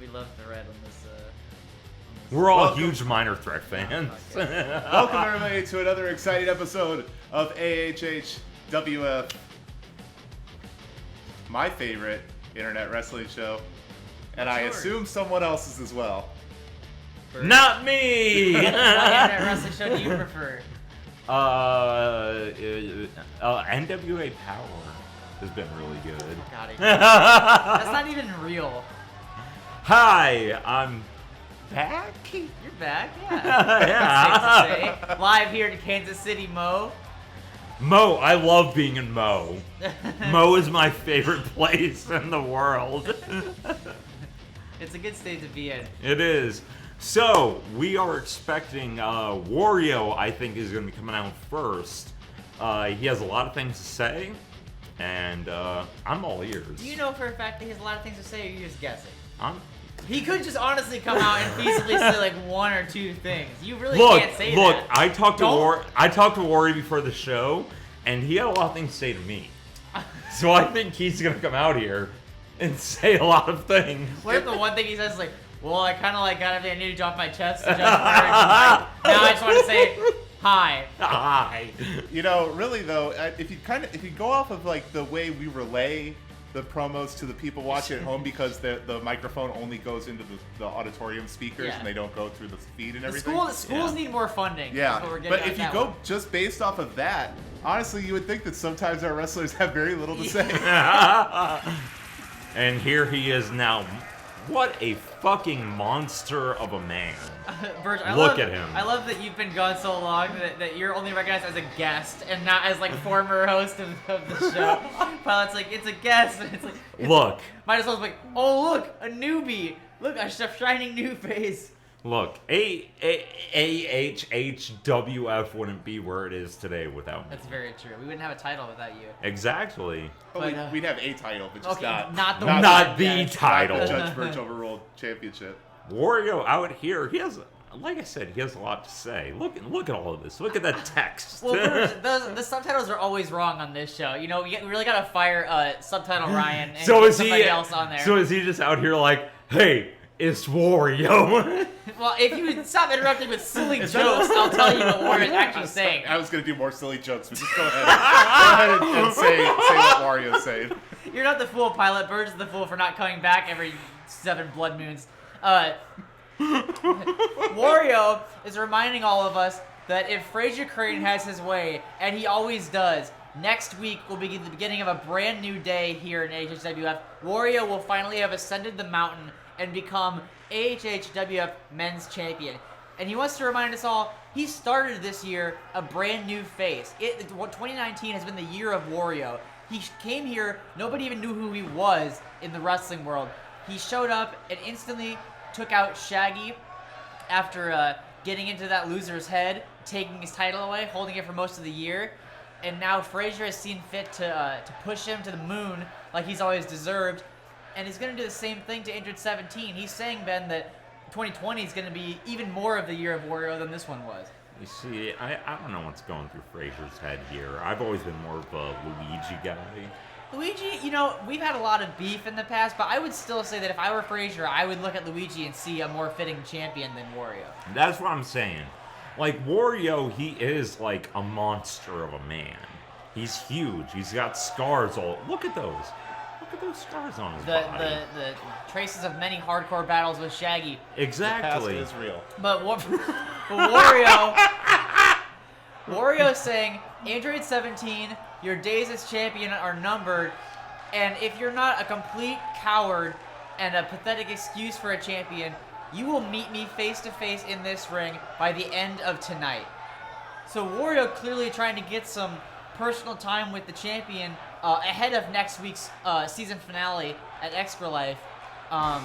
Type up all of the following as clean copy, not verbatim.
We love the red on this. We're all huge Minor Threat fans. Welcome everybody to another exciting episode of AHHWF, my favorite internet wrestling show, and I assume someone else's as well. Not me! What internet wrestling show do you prefer? NWA Power has been really good. God, that's not even real. Hi, I'm back? You're back, yeah. Yeah. Safe to say. Live here in Kansas City, Mo. Mo, I love being in Mo. Mo is my favorite place in the world. It's a good state to be in. It is. So, we are expecting Wario, I think, is going to be coming out first. He has a lot of things to say, and I'm all ears. Do you know for a fact that he has a lot of things to say, or you're just guessing? He could just honestly come out and feasibly say like one or two things. You really can't say that. Look, I talked to Wario before the show, and he had a lot of things to say to me. So I think he's going to come out here and say a lot of things. What if the one thing he says is like, well, I kind of like got everything I needed off my chest to jump first. Now I just want to say hi. Hi. You know, really though, if you go off of like the way we relay the promos to the people watching at home, because the microphone only goes into the auditorium speakers and they don't go through the feed and everything. Schools need more funding. Yeah, but if you go just based off of that, honestly, you would think that sometimes our wrestlers have very little to say. And here he is now. What a fucking monster of a man. Virg, Look at him. I love that you've been gone so long that you're only recognized as a guest and not as like former host of the show. Pilot's like, it's a guest. And it's like, look. Might as well be like, oh look, a newbie. Look, a shining new face. Look, AHHWF wouldn't be where it is today without me. That's very true. We wouldn't have a title without you. Exactly. But we'd have a title, but just not the title. Not the Judge Birch Overruled Championship. Wario out here, he has, like I said, he has a lot to say. Look at all of this. Look at that text. Well, the subtitles are always wrong on this show. You know, we really gotta fire subtitle Ryan and get somebody else on there. So is he just out here like, hey, it's Wario? Well, if you would stop interrupting with silly jokes, I'll tell you what Wario's actually saying. I was going to do more silly jokes, but just go ahead. And say what Wario's saying. You're not the fool, Pilot. Bird's the fool for not coming back every 7 blood moons. Wario is reminding all of us that if Frazier Crane has his way, and he always does, next week will be the beginning of a brand new day here in AHHWF. Wario will finally have ascended the mountain and become AHHWF Men's Champion. And he wants to remind us all, he started this year a brand new face. 2019 has been the year of Wario. He came here, nobody even knew who he was in the wrestling world. He showed up and instantly took out Shaggy after getting into that loser's head, taking his title away, holding it for most of the year. And now Frazier has seen fit to push him to the moon like he's always deserved. And he's going to do the same thing to Injured 17. He's saying, Ben, that 2020 is going to be even more of the year of Wario than this one was. You see, I don't know what's going through Frazier's head here. I've always been more of a Luigi guy. Luigi, you know, we've had a lot of beef in the past, but I would still say that if I were Frazier, I would look at Luigi and see a more fitting champion than Wario. That's what I'm saying. Like, Wario, he is like a monster of a man. He's huge. He's got scars all... Look at those. Look at those scars on his body. The traces of many hardcore battles with Shaggy. Exactly. The past is real. But Wario's saying, Android 17, your days as champion are numbered, and if you're not a complete coward and a pathetic excuse for a champion, you will meet me face to face in this ring by the end of tonight. So Wario clearly trying to get some personal time with the champion ahead of next week's season finale at Extra Life. I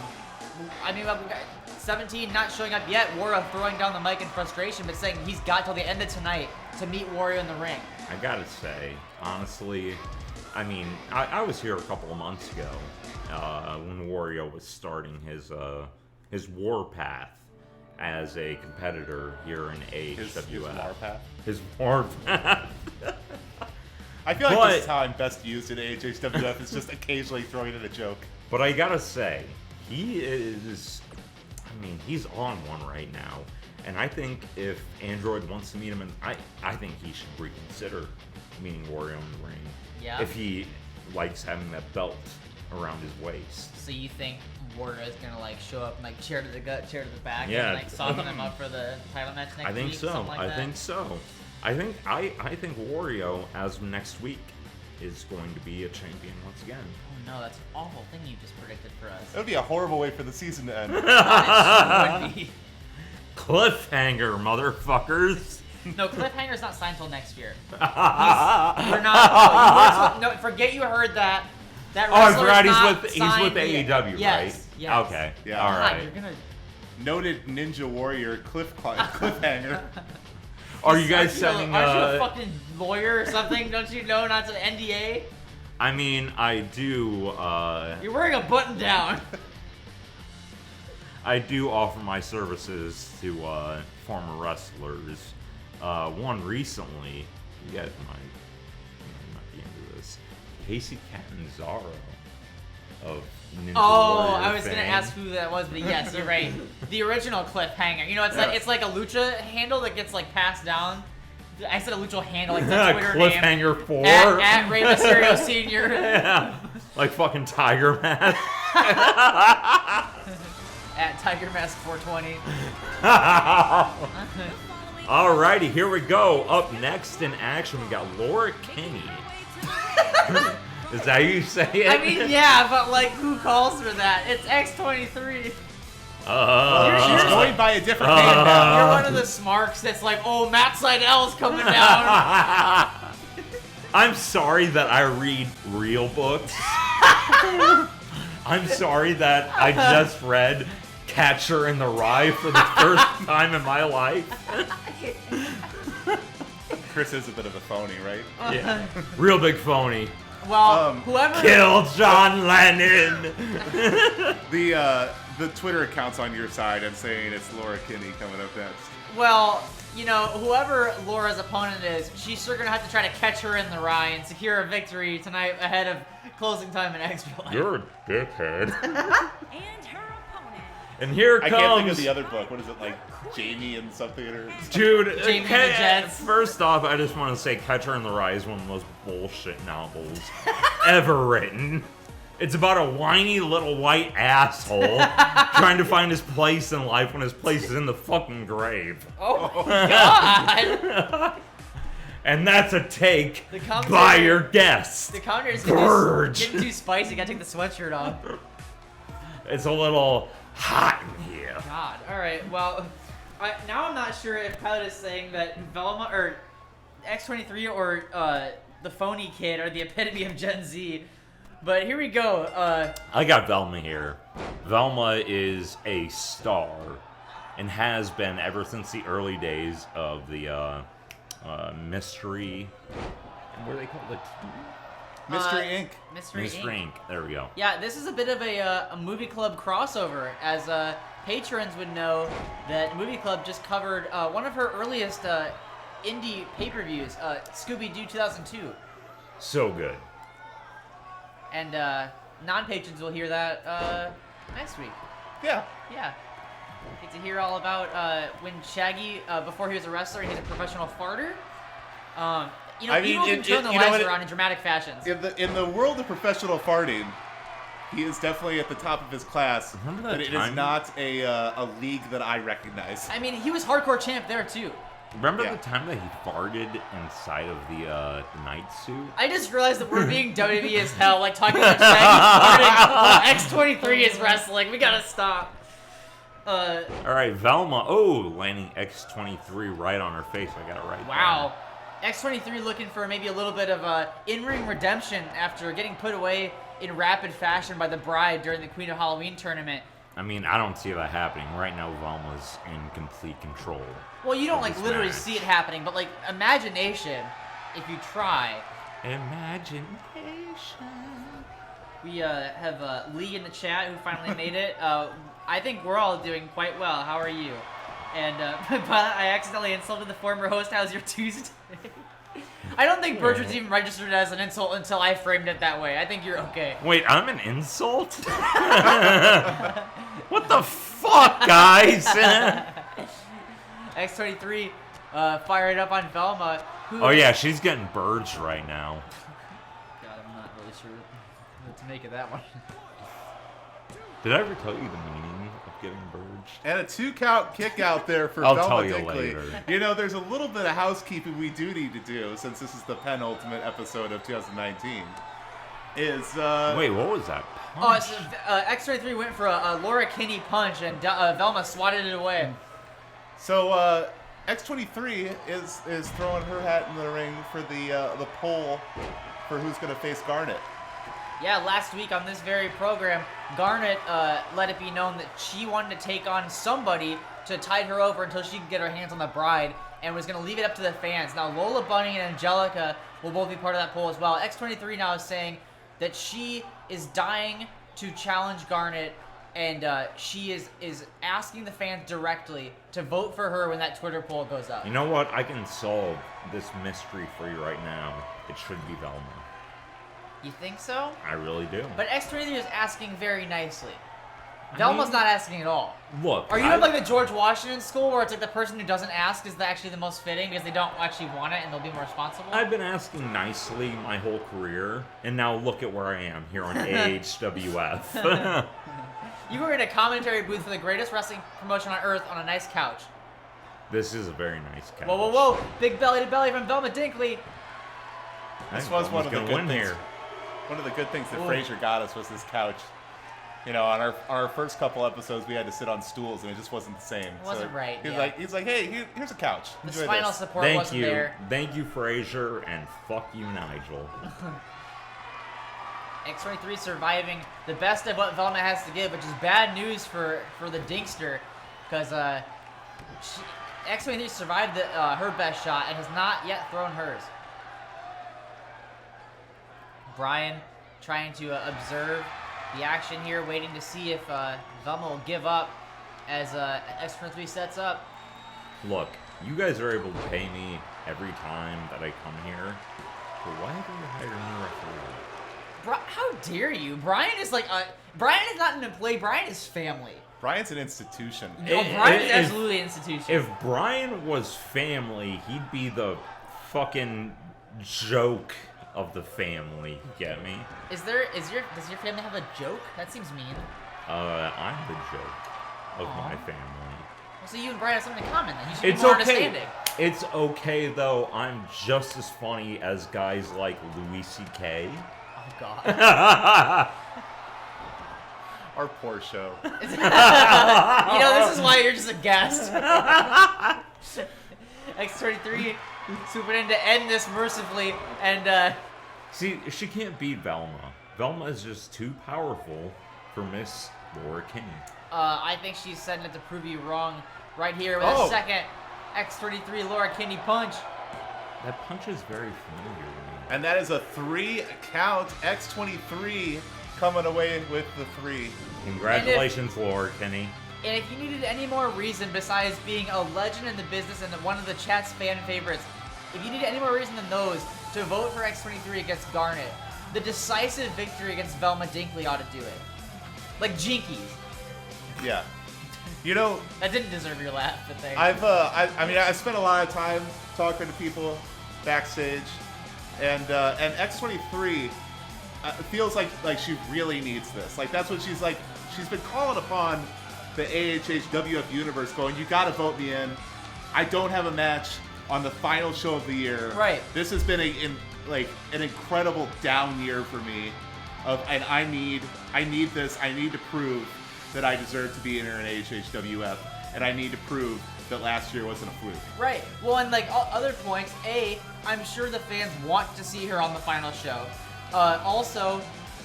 mean, 17 not showing up yet. Wario throwing down the mic in frustration, but saying he's got till the end of tonight to meet Wario in the ring. I gotta say, honestly, I mean, I was here a couple of months ago when Wario was starting his warpath as a competitor here in AHWF. His warpath? His warpath. I feel like this is how I'm best used in AHWF, is just occasionally throwing in a joke. But I gotta say, he is. I mean, he's on one right now, and I think if Android wants to meet him, I think he should reconsider meeting Wario in the ring. Yeah. If he likes having that belt around his waist. So you think Wario's gonna like show up and like chair to the gut, chair to the back, Yeah. and like soften him up for the title match next I think week? so. Something like I that? think so. I think Wario, as of next week, is going to be a champion once again. Oh no, that's an awful thing you just predicted for us. That would be a horrible way for the season to end. It would be. Cliffhanger, motherfuckers. No, Cliffhanger's not signed till next year. We're not. No, forget you heard that. That Oh, I wrestler's forgot not he's signed with yet. AEW, Yes, right? yes. Okay. Yeah. All God, right. you're gonna. Noted Ninja Warrior cliffhanger. Are you guys sending? Aren't you a fucking lawyer or something? Don't you know not to NDA? I mean, I do. You're wearing a button down. I do offer my services to former wrestlers. One recently, you guys might be into this. Casey Catanzaro of Ninja Warrior I was fame. gonna ask who that was, but yes, you're right. The original Cliffhanger. You know, it's like a lucha handle that gets like passed down. I said a lucha handle, like the Twitter name. Cliffhanger 4. At Rey Mysterio Sr. Yeah. Like fucking Tiger Mask. At Tiger Mask 420. Alrighty, here we go. Up next in action, we got Laura Kinney. Is that how you say it? I mean, yeah, but like, who calls for that? It's X23. She's going by a different name now. You're one of the smarks that's like, oh, Matt Seidel's coming down. I'm sorry that I read real books. I'm sorry that I just read Catcher in the Rye for the first time in my life. Chris is a bit of a phony, right? Yeah, real big phony. Well, whoever. Kill John Lennon. The Twitter account's on your side and saying it's Laura Kinney coming up next. Well, you know, whoever Laura's opponent is, she's sure gonna have to try to catch her in the rye and secure a victory tonight ahead of closing time in Extra Life. You're a dickhead. And her opponent. And here I comes. can't think of the other book. What is it, like Jamie and something? Or Dude, Jamie and the Jets. First off, I just want to say Catcher in the Rye is one of the most bullshit novels ever written. It's about a whiny little white asshole trying to find his place in life when his place is in the fucking grave. Oh, God! And that's a take The commentator- by your guest. The commentator's Burge. getting too spicy. Gotta take the sweatshirt off. It's a little hot in here. God. All right. Well, now I'm not sure if Pilot is saying that Velma or X23 or the phony kid are the epitome of Gen Z. But here we go. I got Velma here. Velma is a star and has been ever since the early days of the Mystery. What do they call it? Mystery Inc. Mystery Inc. Inc. There we go. Yeah, this is a bit of a movie club crossover, as patrons would know that Movie Club just covered one of her earliest indie pay-per-views, Scooby-Doo 2002. So good. And non-patrons will hear that next week. Yeah. Yeah. Get to hear all about when Shaggy, before he was a wrestler, he's a professional farter. You know, I mean, people can turn their you know lives what around in dramatic fashions. In the world of professional farting, he is definitely at the top of his class. Remember that but it time? is not a league that I recognize. I mean, he was hardcore champ there, too. Remember Yeah. the time that he farted inside of the night suit? I just realized that we're being WWE as hell, like talking about Shaggy farting. X23 is wrestling. We gotta stop. All right, Velma. Oh, landing X23 right on her face. I got it right. Wow. X23 looking for maybe a little bit of in-ring redemption after getting put away in rapid fashion by the Bride during the Queen of Halloween tournament. I mean, I don't see that happening. Right now, Velma's in complete control. Well, you don't of like this literally match. see it happening, but like imagination, if you try. Imagination. We have Lee in the chat who finally made it. I think we're all doing quite well. How are you? And but I accidentally insulted the former host. How's your Tuesday? I don't think Birch was even registered as an insult until I framed it that way. I think you're okay. Wait, I'm an insult? What the fuck, guys? X23 fired up on Velma. Who Oh yeah, she's getting Burge right now. God, I'm not really sure what to make of that one. Did I ever tell you the meaning of getting Burge? And a 2-count kick out there for I'll Velma tell you Dinkley. later. You know, there's a little bit of housekeeping we do need to do since this is the penultimate episode of 2019. Wait, what was that? Oh, so, X23 went for a Laura Kinney punch, and Velma swatted it away. So X23 is throwing her hat in the ring for the poll for who's going to face Garnet. Yeah, last week on this very program, Garnet let it be known that she wanted to take on somebody to tide her over until she could get her hands on the bride, and was going to leave it up to the fans. Now, Lola Bunny and Angelica will both be part of that poll as well. X23 now is saying that she is dying to challenge Garnet, and she is asking the fans directly to vote for her when that Twitter poll goes up. You know what? I can solve this mystery for you right now. It should be Velma. You think so? I really do. But X23 is asking very nicely. Velma's not asking at all. Look, Are you in like the George Washington school where it's like the person who doesn't ask is actually the most fitting because they don't actually want it and they'll be more responsible? I've been asking nicely my whole career, and now look at where I am here on AHWF. You were in a commentary booth for the greatest wrestling promotion on earth on a nice couch. This is a very nice couch. Whoa, whoa, whoa! Big belly to belly from Velma Dinkley. This was one of the good things. Here. One of the good things that Ooh. Frasier got us was this couch. You know, on our first couple episodes, we had to sit on stools, and it just wasn't the same. It wasn't right, He's yeah. he's like, hey, here's a couch. The Enjoy spinal this. support Thank wasn't you. there. Thank you, Frasier, and fuck you, Nigel. X23 surviving the best of what Velma has to give, which is bad news for the Dinkster, because X23 survived her best shot and has not yet thrown hers. Brian trying to observe the action here, waiting to see if Velma will give up as X23 sets up. Look, you guys are able to pay me every time that I come here, but why haven't you hired a new referee? How dare you? Brian is like Brian is not an employee. Brian is family. Brian's an institution. No, Brian is absolutely an institution. If Brian was family, he'd be the fucking joke of the family. Get me? Does your family have a joke? That seems mean. I'm the joke of my family. Well, so you and Brian have something in common then. You should It's be more okay. understanding. It's okay though. I'm just as funny as guys like Louis C.K. Oh God. Our poor show. This is why you're just a guest. X23 swooping in to end this mercifully, and See, she can't beat Velma. Velma is just too powerful for Miss Laura Kinney. I think she's setting it to prove you wrong right here with Oh. a second X33 Laura Kinney punch. That punch is very familiar to me. And that is a 3-count. X23 coming away with the 3. Congratulations, Laura Kinney. And if you needed any more reason besides being a legend in the business and one of the chat's fan favorites, if you needed any more reason than those to vote for X23 against Garnet, the decisive victory against Velma Dinkley ought to do it. Like Jinkies. Yeah. You know, That didn't deserve your laugh, but thanks. I spent a lot of time talking to people backstage, and X23 feels like she really needs this. Like that's what she's like. She's been calling upon the AHHWF universe, going, "You got to vote me in. I don't have a match on the final show of the year. Right. This has been an incredible down year for me, and I need this. I need to prove that I deserve to be in an AHHWF, and I need to prove that last year wasn't a fluke." Right. Well, and like other points, I'm sure the fans want to see her on the final show. Also,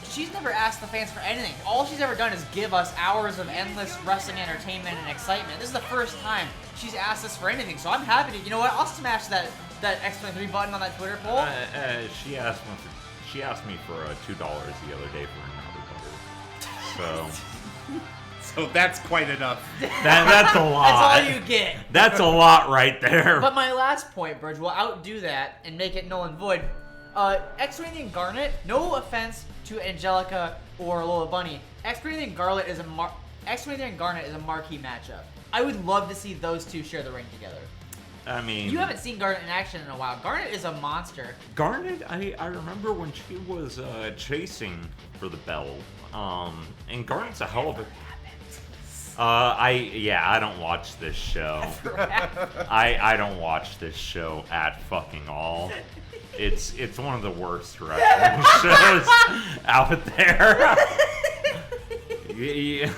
she's never asked the fans for anything. All she's ever done is give us hours of endless wrestling entertainment and excitement. This is the first time she's asked us for anything, so I'm happy to. You know what? I'll smash that X23 button on that Twitter poll. She asked me for $2 the other day for another butter. So So that's quite enough. That's a lot. That's all you get. That's a lot right there. But my last point, Burge, will outdo that and make it null and void. X-Ray and Garnet, no offense to Angelica or Lola Bunny, X-Ray and Garnet is a marquee matchup. I would love to see those two share the ring together. I mean, You haven't seen Garnet in action in a while. Garnet is a monster. Garnet, I remember when she was chasing for the belt. And Garnet's a hell of a. I don't watch this show. I don't watch this show at fucking all. It's one of the worst wrestling shows out there. Yeah.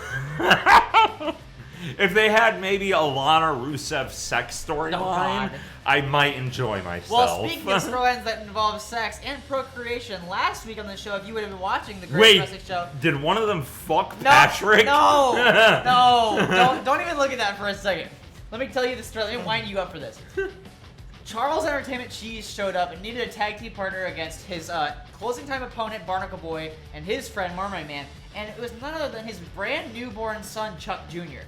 If they had maybe a Lana Rusev sex storyline, God. I might enjoy myself. Well, speaking of storylines that involve sex and procreation, last week on the show, if you would have been watching the Great Wrestling Show, did one of them fuck no, Patrick? no, don't even look at that for a second. Let me tell you the story. Let me wind you up for this. Charles Entertainment Cheese showed up and needed a tag team partner against his closing time opponent, Barnacle Boy, and his friend, Marmite Man, and it was none other than his brand newborn son, Chuck Jr.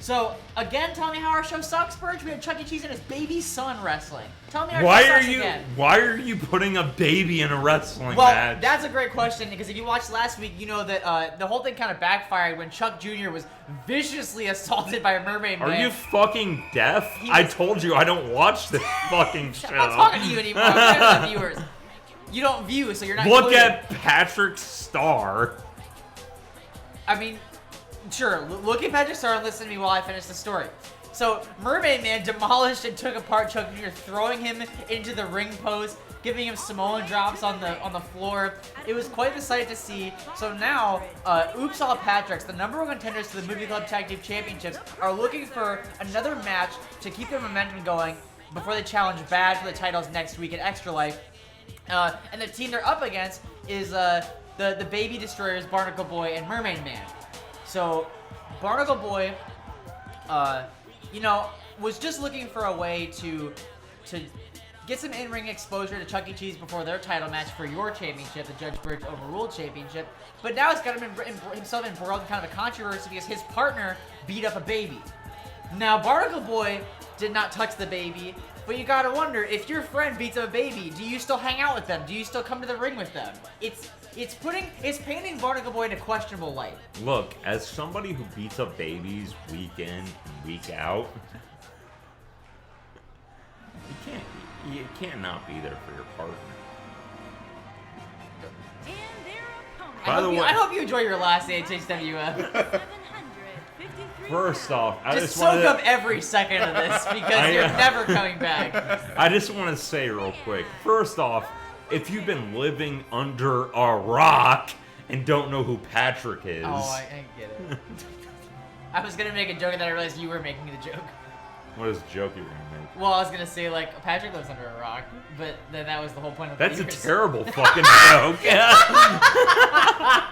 So, again, tell me how our show sucks, Burge. We had Chuck E. Cheese and his baby son wrestling. Tell me our show sucks again. Why are you putting a baby in a wrestling Well, match? that's a great question, because if you watched last week, you know that the whole thing kind of backfired when Chuck Jr. was viciously assaulted by a mermaid man. Are you fucking deaf? I told you I don't watch this fucking show. I'm not talking to you anymore. I'm talking to the viewers. You don't view, so you're not Look included. at Patrick Starr. I mean, sure, look at Patrick Star and listen to me while I finish the story. So, Mermaid Man demolished and took apart Chuck Jr., throwing him into the ring post, giving him Samoan drops on the floor. It was quite the sight to see. So now, Oops All Patricks, the #1 contenders to the Movie Club Tag Team Championships, are looking for another match to keep their momentum going before they challenge Bad for the titles next week at Extra Life. And the team they're up against is the Baby Destroyers, Barnacle Boy, and Mermaid Man. So, Barnacle Boy, was just looking for a way to get some in-ring exposure to Chuck E. Cheese before their title match for your championship, the Judge Burge Overruled Championship. But now he's got himself embroiled in kind of a controversy because his partner beat up a baby. Now, Barnacle Boy did not touch the baby, but you gotta wonder, if your friend beats up a baby, do you still hang out with them? Do you still come to the ring with them? It's painting Barnacle Boy in a questionable light. Look, as somebody who beats up babies week in and week out, you can't not be there for your partner. And their opponent. By the way, I hope you enjoy your last HHWF. 753 first off, I Just just soak wanted up every second of this because you're never coming back. I just want to say real quick. First off, if you've been living under a rock and don't know who Patrick is, Oh, I get it. I was gonna make a joke and then I realized you were making the joke. what is the joke you're gonna make? Well, I was gonna say like Patrick lives under a rock, but then that was the whole point of That's a viewers. terrible fucking joke.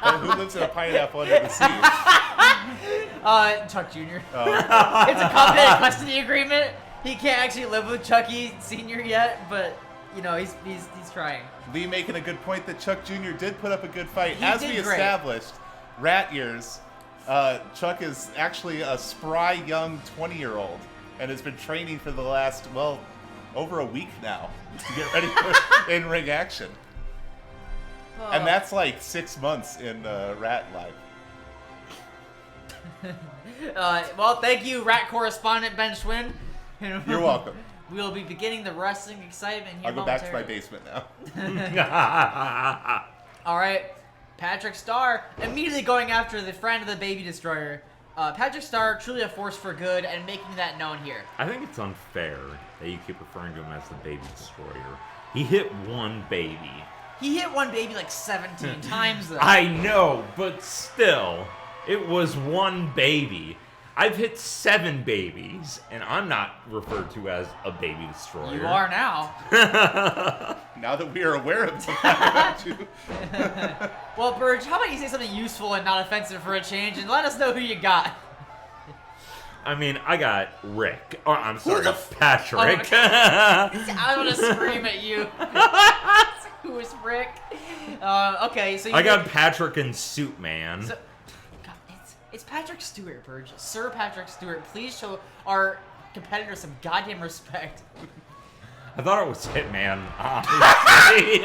And who lives in a pineapple under the sea? Chuck Jr. Oh. It's a complicated custody agreement. He can't actually live with Chucky Sr. yet, but he's trying. Lee making a good point that Chuck Jr. did put up a good fight. He As did we great. established, rat years, Chuck is actually a spry young 20-year-old and has been training for the last, over a week now to get ready for in-ring action. And that's like 6 months in rat life. Well, thank you, Rat correspondent Ben Schwinn. You're welcome. We'll be beginning the wrestling excitement here I'll go back to my momentarily. basement now. All right, Patrick Starr immediately going after the friend of the Baby Destroyer. Patrick Starr, truly a force for good, and making that known here. I think it's unfair that you keep referring to him as the Baby Destroyer. He hit one baby. He hit one baby like 17 times, though. I know, but still, it was one baby. I've hit 7 babies, and I'm not referred to as a Baby Destroyer. You are now. Now that we are aware of that. Well, Burge, how about you say something useful and not offensive for a change, and let us know who you got. I mean, I got Rick. Or, I'm sorry, the Patrick. I want to scream at you. Who is Rick? Okay, so you I got Patrick and Suit Man. So, God, It's Patrick Stewart, Burge. Sir Patrick Stewart. Please show our competitors some goddamn respect. I thought it was Hitman, honestly.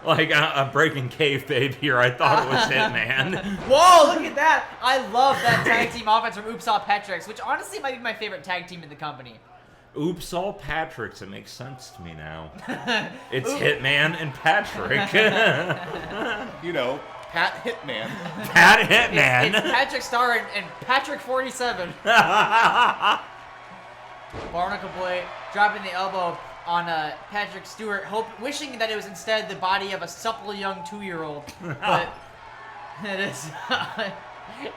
Like, I'm breaking kayfabe here. I thought it was Hitman. Whoa, look at that. I love that tag team offense from Oops All Patricks, which honestly might be my favorite tag team in the company. Oops, all Patricks. It makes sense to me now. It's Hitman and Patrick. You know, Pat Hitman. Pat Hitman. It's Patrick Star and Patrick 47. Barnacle Boy dropping the elbow on Patrick Stewart, wishing that it was instead the body of a supple young 2-year-old. But it is,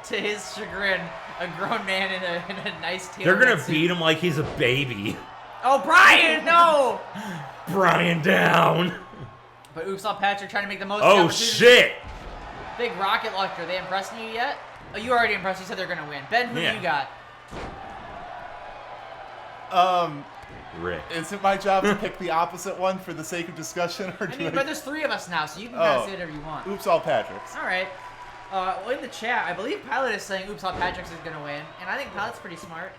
to his chagrin, a grown man in a nice tailor. They're gonna beat him like he's a baby. Oh, Brian, no! Brian down. But Oops All Patrick trying to make the most of the Oh opportunity. shit. Big rocket launcher. Are they impressing you yet? Oh, you already impressed. You said they're gonna win. Ben, who do you got? Rick. Is it my job to pick the opposite one for the sake of discussion, or I mean, but there's 3 of us now, so you can kind of say whatever you want. Oops, all Patricks. All right. Well, in the chat, I believe Pilot is saying Oops All Patricks is gonna win, and I think Pilot's pretty smart.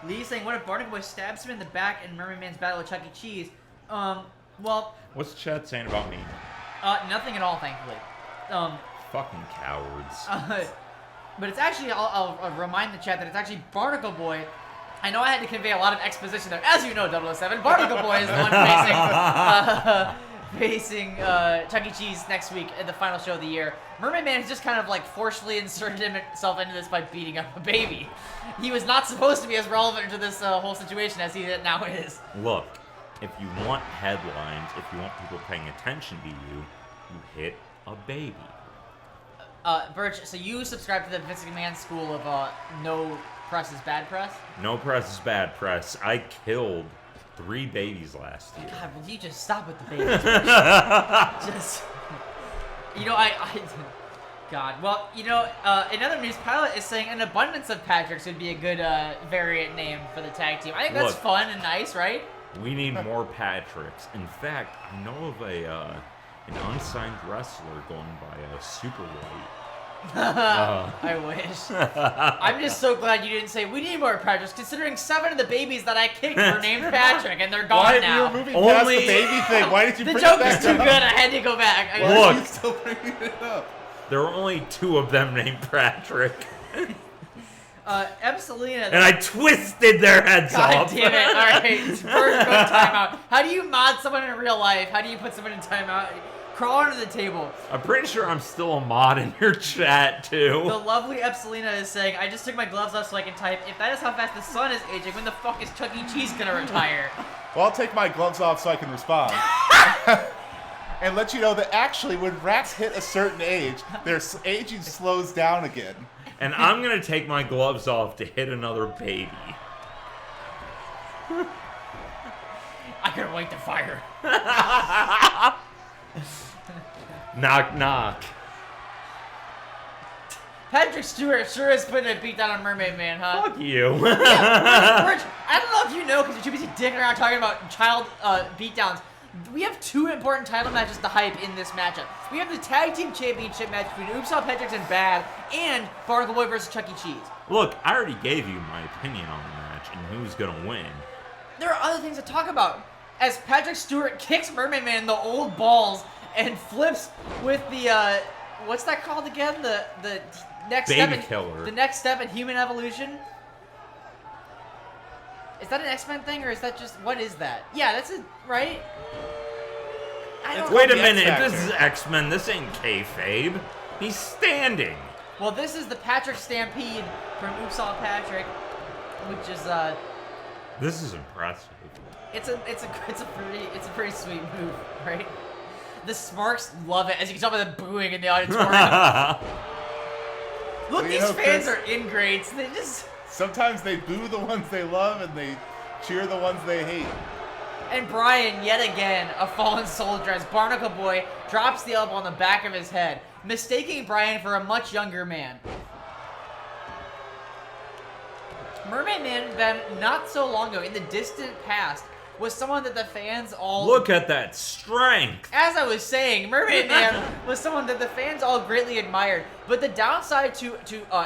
Lee's saying, what if Barnacle Boy stabs him in the back in Mermaid Man's battle with Chuck E. Cheese? Well, What's Chad saying about me? nothing at all, thankfully. Fucking cowards. But it's actually, I'll remind the chat that it's actually Barnacle Boy. I know I had to convey a lot of exposition there. As you know, 007, Barnacle Boy is the one facing Chuck E. Cheese next week at the final show of the year. Mermaid Man has just kind of like forcefully inserted himself into this by beating up a baby. He was not supposed to be as relevant to this whole situation as he now is. Look, if you want headlines, if you want people paying attention to you, you hit a baby. Birch, so you subscribe to the Vince McMahon school of no press is bad press? No press is bad press. I killed 3 babies last year. God, will you just stop with the babies? Just, you know, God. Well, you know, in other news, Pilot is saying an abundance of Patricks would be a good variant name for the tag team. I think that's fun and nice, right? We need more Patricks. In fact, I know of an unsigned wrestler going by a Super White. I wish. I'm just so glad you didn't say we need more Patricks, considering 7 of the babies that I kicked were named Patrick, and they're gone now. Why were you moving past the baby thing? Why did you the bring joke it back is too up? good. I had to go back. Why are you still bringing it up? There were only 2 of them named Patrick. Selena. And I twisted their heads God off. damn it. Alright, first go timeout. How do you mod someone in real life? How do you put someone in timeout? Crawl under the table. I'm pretty sure I'm still a mod in your chat, too. The lovely Selena is saying, I just took my gloves off so I can type. If that is how fast the sun is aging, when the fuck is Chuck E. Cheese gonna retire? Well, I'll take my gloves off so I can respond. And let you know that actually, when rats hit a certain age, their aging slows down again. And I'm gonna take my gloves off to hit another baby. I couldn't wait to fire. Knock, knock. Patrick Stewart sure is putting a beat down on Mermaid Man, huh? Fuck you. Rich, I don't know if you know, because you're too busy dicking around talking about child beatdowns. We have 2 important title matches to hype in this matchup. We have the Tag Team Championship match between Oops All Patricks and Bad, and Barnacle Boy versus Chuck E. Cheese. Look, I already gave you my opinion on the match and who's gonna win. There are other things to talk about. As Patrick Stewart kicks Mermaid Man in the old balls and flips with the, what's that called again? The next Baby step killer. The next step in human evolution? Is that an X-Men thing, or is that just, what is that? Yeah, that's it, right? I don't Wait a the minute, X if this is X-Men, this ain't kayfabe. He's standing. Well, this is the Patrick Stampede from Oops All Patrick, which is, This is impressive. it's a pretty sweet move, right? The Smarks love it, as you can tell by the booing in the auditorium. Look, Well, these know, fans Chris, are ingrates. They just... Sometimes they boo the ones they love and they cheer the ones they hate. And Brian, yet again, a fallen soldier, as Barnacle Boy drops the elbow on the back of his head, mistaking Brian for a much younger man. Mermaid Man, then, not so long ago, in the distant past, was someone that the fans all... Look at that strength. As I was saying, Mermaid Man was someone that the fans all greatly admired. But the downside to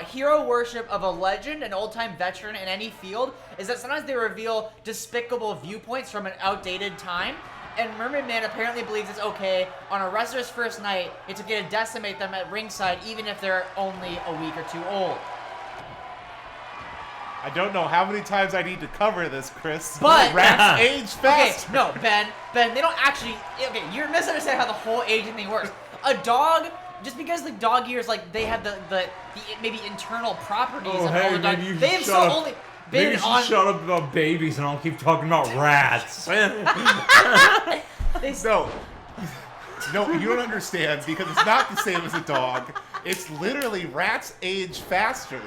hero worship of a legend, an old-time veteran in any field, is that sometimes they reveal despicable viewpoints from an outdated time. And Mermaid Man apparently believes it's okay on a wrestler's first night, it's okay to decimate them at ringside, even if they're only a week or two old. I don't know how many times I need to cover this, Chris. But rats age fast. Okay, no, Ben, they don't actually. Okay, you're misunderstanding how the whole aging thing works. A dog, just because the dog ears, like they have the maybe internal properties of all the dogs, they have so only. Maybe you should shut up about babies and I'll keep talking about rats. No, you don't understand because it's not the same as a dog. It's literally rats age faster.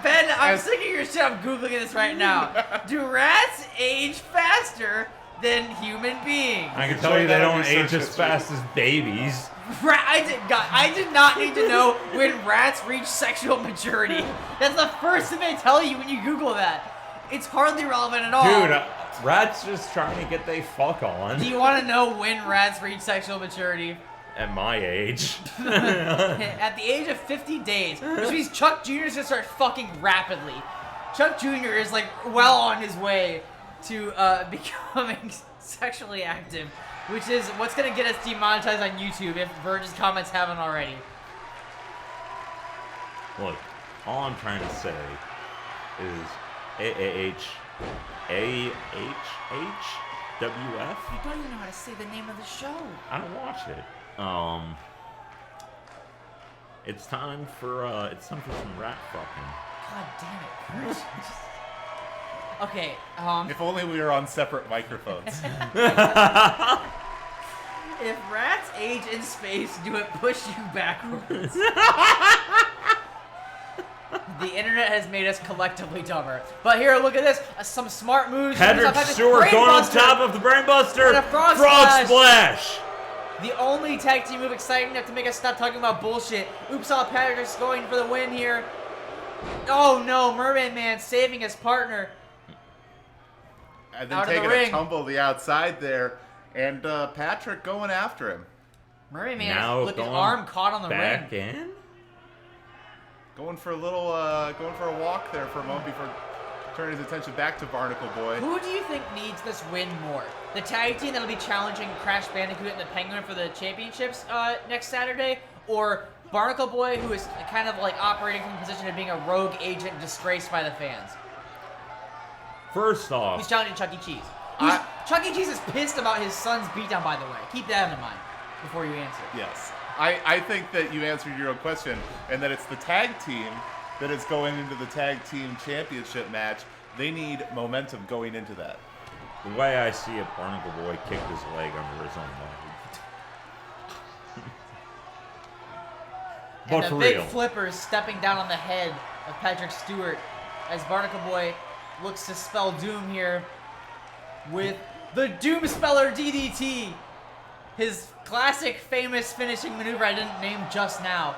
Ben, I'm sick of your shit. I'm Googling this right now. Do rats age faster than human beings? I can tell you they don't age as fast as babies. I did not need to know when rats reach sexual maturity. That's the first thing they tell you when you Google that. It's hardly relevant at all. Dude, rats just trying to get they fuck on. Do you want to know when rats reach sexual maturity? At my age. At the age of 50 days, which means Chuck Jr. is gonna start fucking rapidly. Chuck Jr. is like well on his way to becoming sexually active, which is what's gonna get us demonetized on YouTube if Verge's comments haven't already. Look, all I'm trying to say is AHWF. You don't even know how to say the name of the show. I don't watch it. It's time for some rat fucking. God damn it, Chris. Okay, If only we were on separate microphones. If rats age in space, do it push you backwards? The internet has made us collectively dumber. But here, look at this. Some smart moves. Patrick Stewart going on top of the Brainbuster. And a frog splash. The only tag team move exciting enough to make us stop talking about bullshit. Oops, all Patrick's going for the win here. Oh no, Mermaid Man saving his partner. And then taking a tumble to the outside there. And Patrick going after him. Mermaid Man with his arm caught on the ring. Back in? Going for a little, going for a walk there for a moment before turning his attention back to Barnacle Boy. Who do you think needs this win more? The tag team that'll be challenging Crash Bandicoot and the Penguin for the championships next Saturday, or Barnacle Boy, who is kind of like operating from the position of being a rogue agent disgraced by the fans? First off, he's challenging Chuck E. Cheese. Chuck E. Cheese is pissed about his son's beatdown, by the way. Keep that in mind before you answer. Yes. I think that you answered your own question, and that it's the tag team that is going into the tag team championship match. They need momentum going into that. The way I see it, Barnacle Boy kicked his leg under his own leg. And the big flippers stepping down on the head of Patrick Stewart as Barnacle Boy looks to spell doom here with the Doom Speller DDT. His classic, famous finishing maneuver I didn't name just now.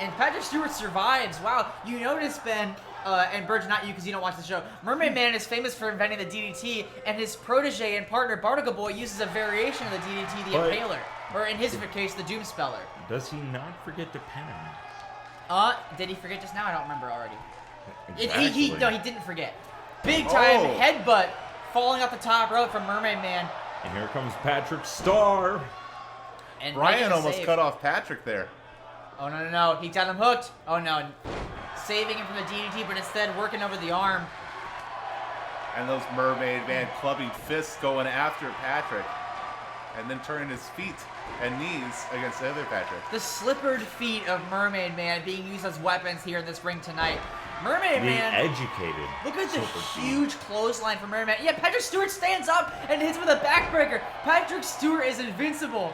And Patrick Stewart survives. Wow, you notice, Ben, and Burge, not you because you don't watch the show, Mermaid Man is famous for inventing the DDT, and his protege and partner, Barnacle Boy, uses a variation of the DDT, the Impaler. Or in his case, the Doom Speller. Does he not forget to pin him? Did he forget just now? I don't remember already. Exactly. No, he didn't forget. Big time headbutt falling off the top rope from Mermaid Man. And here comes Patrick Star. And Ryan almost cut off Patrick there. Oh, no. He got him hooked. Oh, no. Saving him from the DDT, but instead working over the arm. And those Mermaid Man clubbing fists going after Patrick. And then turning his feet and knees against the other Patrick. The slippered feet of Mermaid Man being used as weapons here in this ring tonight. Mermaid Man. Educated. Look at the huge clothesline from Mermaid Man. Yeah, Patrick Stewart stands up and hits with a backbreaker. Patrick Stewart is invincible.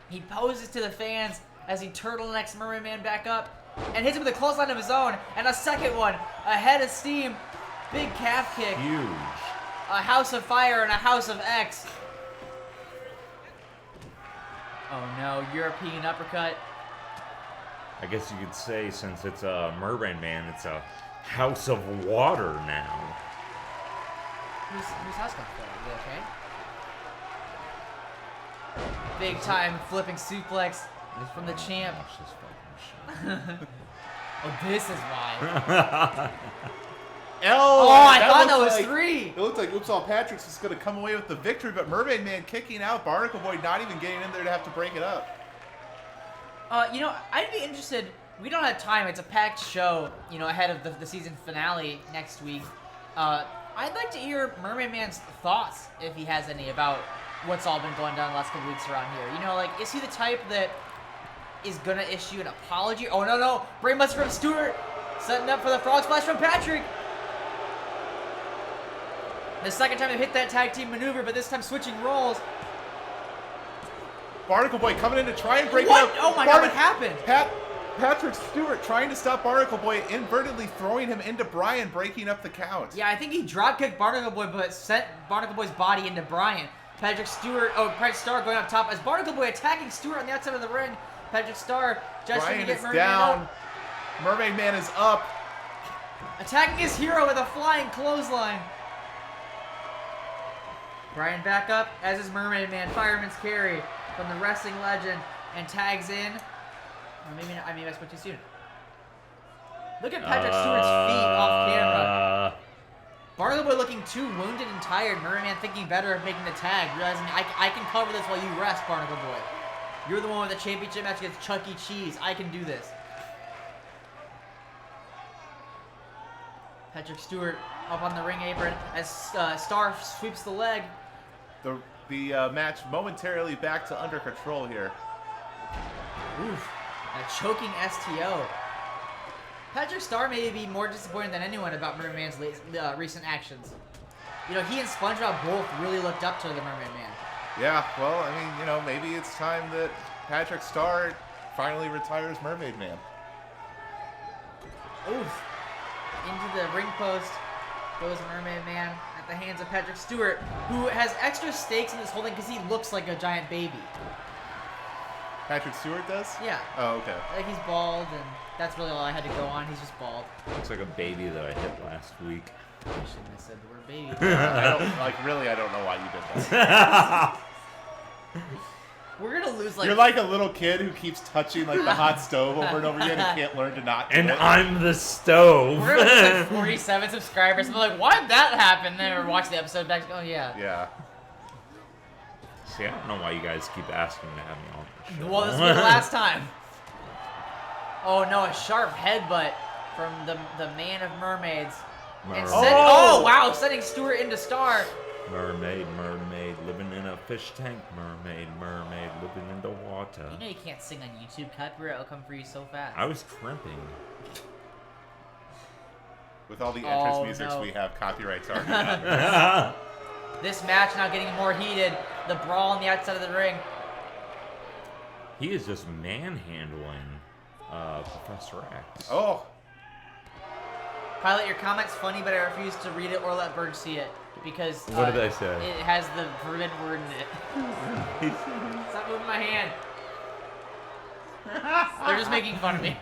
He poses to the fans as he turtlenecks Mermaid Man back up and hits him with a clothesline of his own. And a second one. A head of steam. Big calf kick. Huge. A house of fire and a house of X. Oh no, European uppercut. I guess you could say, since it's a Mermaid Man, it's a house of water now. Who's house got for? Is it okay? Big time flipping suplex from the champ. Oh, this is why. Oh, I thought that looked was like, 3. It looked like Oops All Patrick's was going to come away with the victory, but Mermaid Man kicking out, Barnacle Boy not even getting in there to have to break it up. You know, I'd be interested. We don't have time. It's a packed show, you know, ahead of the season finale next week. I'd like to hear Mermaid Man's thoughts, if he has any, about what's all been going down the last couple weeks around here. You know, like, is he the type that is going to issue an apology? Oh, no. Brainbuster from Stewart. Setting up for the frog splash from Patrick. The second time they hit that tag team maneuver, but this time switching roles. Barnacle Boy coming in to try and break What? it up. Oh my God, what happened? Patrick Stewart trying to stop Barnacle Boy, inadvertently throwing him into Brian, breaking up the count. Yeah, I think he drop kicked Barnacle Boy, but sent Barnacle Boy's body into Brian. Patrick Star going up top as Barnacle Boy attacking Stewart on the outside of the ring. Patrick Star just trying to Brian get is Mermaid Man down. up. Mermaid Man is up. Attacking his hero with a flying clothesline. Brian back up, as is Mermaid Man. Fireman's carry from the wrestling legend and tags in. Or maybe not, I spoke too soon. Look at Patrick Stewart's feet off camera. Barnacle Boy looking too wounded and tired. Mermaid Man thinking better of making the tag, realizing I can cover this while you rest, Barnacle Boy. You're the one with the championship match against Chuck E. Cheese. I can do this. Patrick Stewart up on the ring apron as Star sweeps the leg. The match momentarily back to under control here. Oof. A choking STO. Patrick Star may be more disappointed than anyone about Mermaid Man's recent actions. You know, he and SpongeBob both really looked up to the Mermaid Man. Yeah, well, I mean, you know, maybe it's time that Patrick Star finally retires Mermaid Man. Oof. Into the ring post goes Mermaid Man at the hands of Patrick Stewart, who has extra stakes in this whole thing because he looks like a giant baby. Patrick Stewart does? Yeah. Oh, okay. Like he's bald, and that's really all I had to go on. He's just bald. Looks like a baby that I hit last week. I shouldn't have said the word baby. I don't know why you did that. We're gonna lose like. You're like a little kid who keeps touching like the hot stove over and over again and can't learn to not do And it. I'm the stove. We're gonna lose like 47 subscribers. And they're like, why did that happen? Then we watch the episode back. Oh yeah. Yeah. See, I don't know why you guys keep asking to have me on the show. Well, this will be the last time. Oh no, a sharp headbutt from the man of mermaids. And Oh! wow, sending Stewart into Star. Mermaid, living in a fish tank. Mermaid, living in the water. You know you can't sing on YouTube. Copyright will come for you so fast. I was crimping. With all the entrance musics no. we have, copyrights already on. This match now getting more heated. The brawl on the outside of the ring. He is just manhandling Professor X. Oh, Pilot, your comment's funny, but I refuse to read it or let Berg see it because What did I say? It has the forbidden word in it. Stop moving my hand. They're just making fun of me.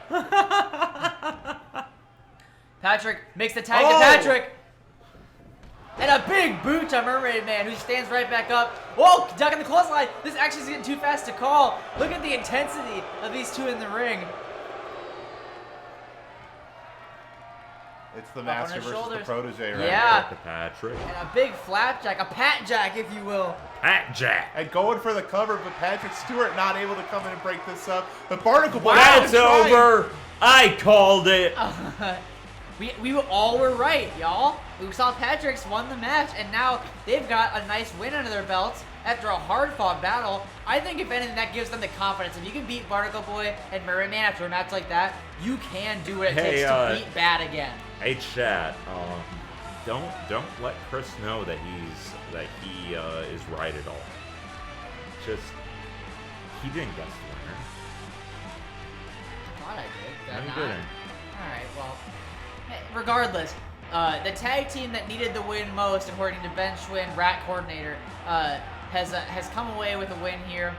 Patrick makes the tag to Patrick. And a big boot to Mermaid Man, who stands right back up. Whoa, ducking the clothesline. This actually is getting too fast to call. Look at the intensity of these two in the ring. it's the on master his versus shoulders. the protege right Yeah. here. To Patrick. And a big flapjack, a pat jack, if you will. Pat Jack. And going for the cover, but Patrick Stewart not able to come in and break this up. But Barnacle Boy That's trying. over. I called it. We all were right, y'all. We saw Patrick's won the match, and now they've got a nice win under their belts after a hard-fought battle. I think, if anything, that gives them the confidence. If you can beat Barnacle Boy and Mermaid Man after a match like that, you can do what it takes to beat bad again. Hey, chat. Don't let Chris know that he is right at all. Just he didn't guess the winner. I thought I did. No, Did I you not? didn't. All right. Well, hey, regardless, the tag team that needed the win most, according to Ben Schwinn, Rat Coordinator, has come away with a win here.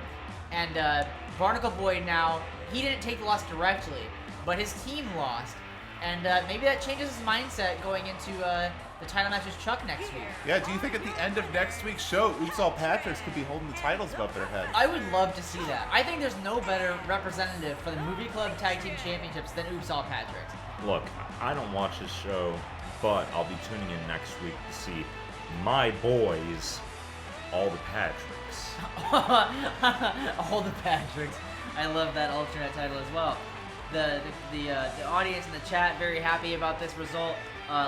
And Barnacle Boy now, he didn't take the loss directly, but his team lost. And maybe that changes his mindset going into the title match is Chuck next week. Yeah, do you think at the end of next week's show, Oops All Patricks could be holding the titles above their heads? I would love to see that. I think there's no better representative for the Movie Club Tag Team Championships than Oops All Patricks. Look, I don't watch this show, but I'll be tuning in next week to see my boys, all the Patricks. All the Patricks. I love that alternate title as well. The audience in the chat very happy about this result.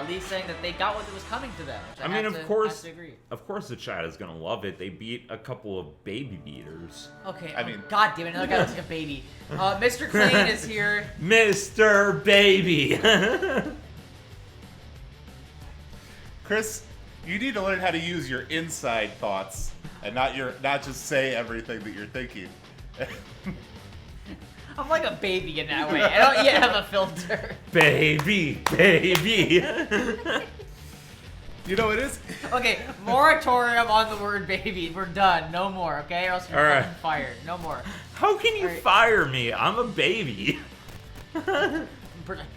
Lee saying that they got what was coming to them. Which I mean, have of to course, agree. the chat is gonna love it. They beat a couple of baby beaters. Okay. I mean, God damn it! Another guy looks like a baby. Mr. Clean is here. Mr. Baby. Chris, you need to learn how to use your inside thoughts and not just say everything that you're thinking. I'm like a baby in that way. I don't yet have a filter. Baby. You know, it is. Okay, moratorium on the word baby. We're done. No more, okay? Or else you're All right. fucking fired. No more. How can you All right. fire me? I'm a baby. I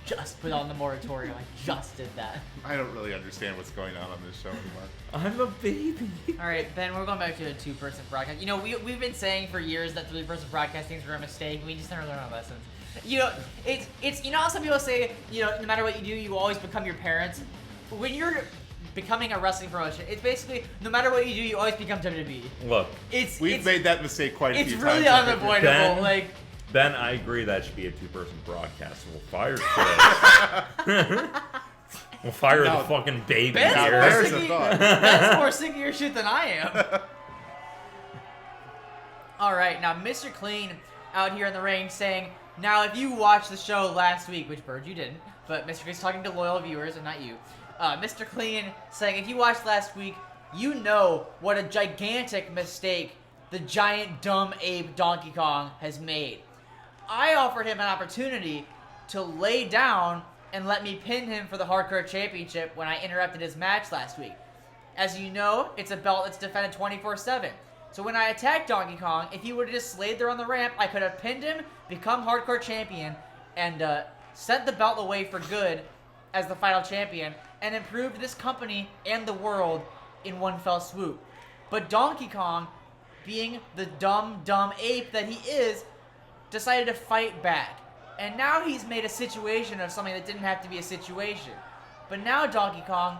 just put on the moratorium. I just did that. I don't really understand what's going on this show anymore. I'm a baby. All right, Ben, we're going back to a two-person broadcast. You know, we've been saying for years that three-person broadcastings were a mistake. We just never learned our lessons. You know, it's you know how some people say, you know, no matter what you do, you always become your parents. When you're becoming a wrestling promotion, it's basically no matter what you do, you always become WWE. Look, We've made that mistake quite a few It's times. really unavoidable. Ben- Ben, I agree that should be a two-person broadcast. We'll fire Chris. We'll fire No. the fucking baby Ben's Now, more here. there's sick a of- thought. Ben's more sick of your shit than I am. All right, now Mr. Clean out here in the ring saying, now if you watched the show last week, which Bird you didn't, but Mr. Clean's talking to loyal viewers and not you. Mr. Clean saying, if you watched last week, you know what a gigantic mistake the giant dumb ape Donkey Kong has made. I offered him an opportunity to lay down and let me pin him for the Hardcore Championship when I interrupted his match last week. As you know, it's a belt that's defended 24/7. So when I attacked Donkey Kong, if he would have just laid there on the ramp, I could have pinned him, become Hardcore Champion, and sent the belt away for good as the final champion, and improved this company and the world in one fell swoop. But Donkey Kong, being the dumb ape that he is, decided to fight back. And now he's made a situation of something that didn't have to be a situation. But now, Donkey Kong,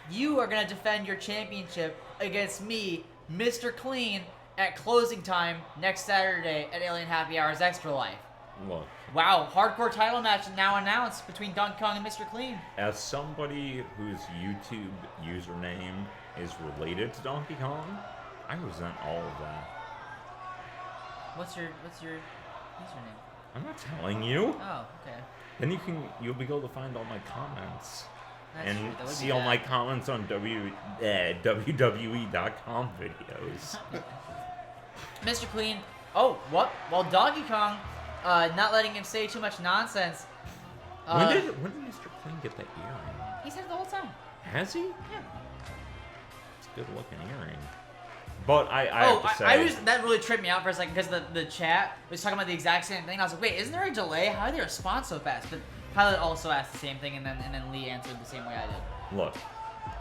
you are going to defend your championship against me, Mr. Clean, at closing time next Saturday at Alien Happy Hour's Extra Life. Look, Wow, hardcore title match now announced between Donkey Kong and Mr. Clean. as somebody whose YouTube username is related to Donkey Kong, I resent all of that. What's your username? I'm not telling you. Oh, okay. Then you'll be able to find all my comments. That's And true. That would see be all bad. my comments on WWE.com videos. Mr. Clean. Oh, what? Well, Donkey Kong, not letting him say too much nonsense. When did Mr. Clean get that earring? He's had it the whole time. Has he? Yeah. It's a good looking earring. But I have to say, that really tripped me out for a second because the chat was talking about the exact same thing. I was like, wait, isn't there a delay? How did they respond so fast? But Pilot also asked the same thing, and then Lee answered the same way I did. look,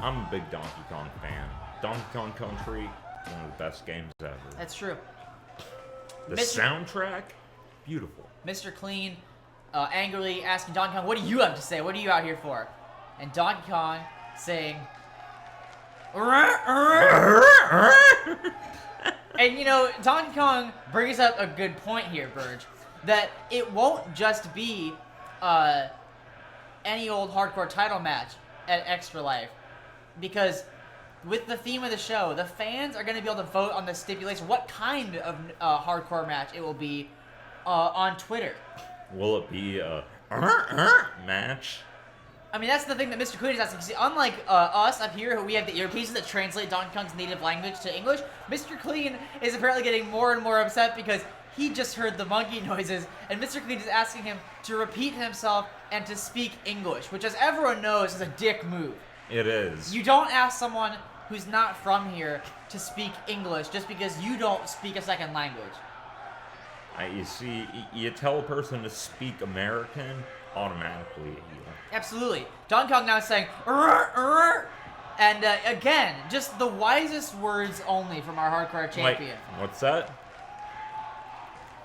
I'm a big Donkey Kong fan. Donkey Kong Country, one of the best games ever. That's true. The Mr. soundtrack, beautiful. Mr. Clean angrily asking Donkey Kong, what do you have to say? What are you out here for? And Donkey Kong saying, and you know, Donkey Kong brings up a good point here, Burge, that it won't just be any old hardcore title match at Extra Life, because with the theme of the show, the fans are going to be able to vote on the stipulation, what kind of hardcore match it will be on Twitter. Will it be a match? I mean, that's the thing that Mr. Clean is asking. See, unlike us up here, who we have the earpieces that translate Donkey Kong's native language to English, Mr. Clean is apparently getting more and more upset because he just heard the monkey noises, and Mr. Clean is asking him to repeat himself and to speak English, which, as everyone knows, is a dick move. It is. You don't ask someone who's not from here to speak English just because you don't speak a second language. You see, you tell a person to speak American, automatically a heel. Absolutely. Donkey Kong now is saying, "Rrr, rrr." And again, just the wisest words only from our hardcore champion. Wait, what's that?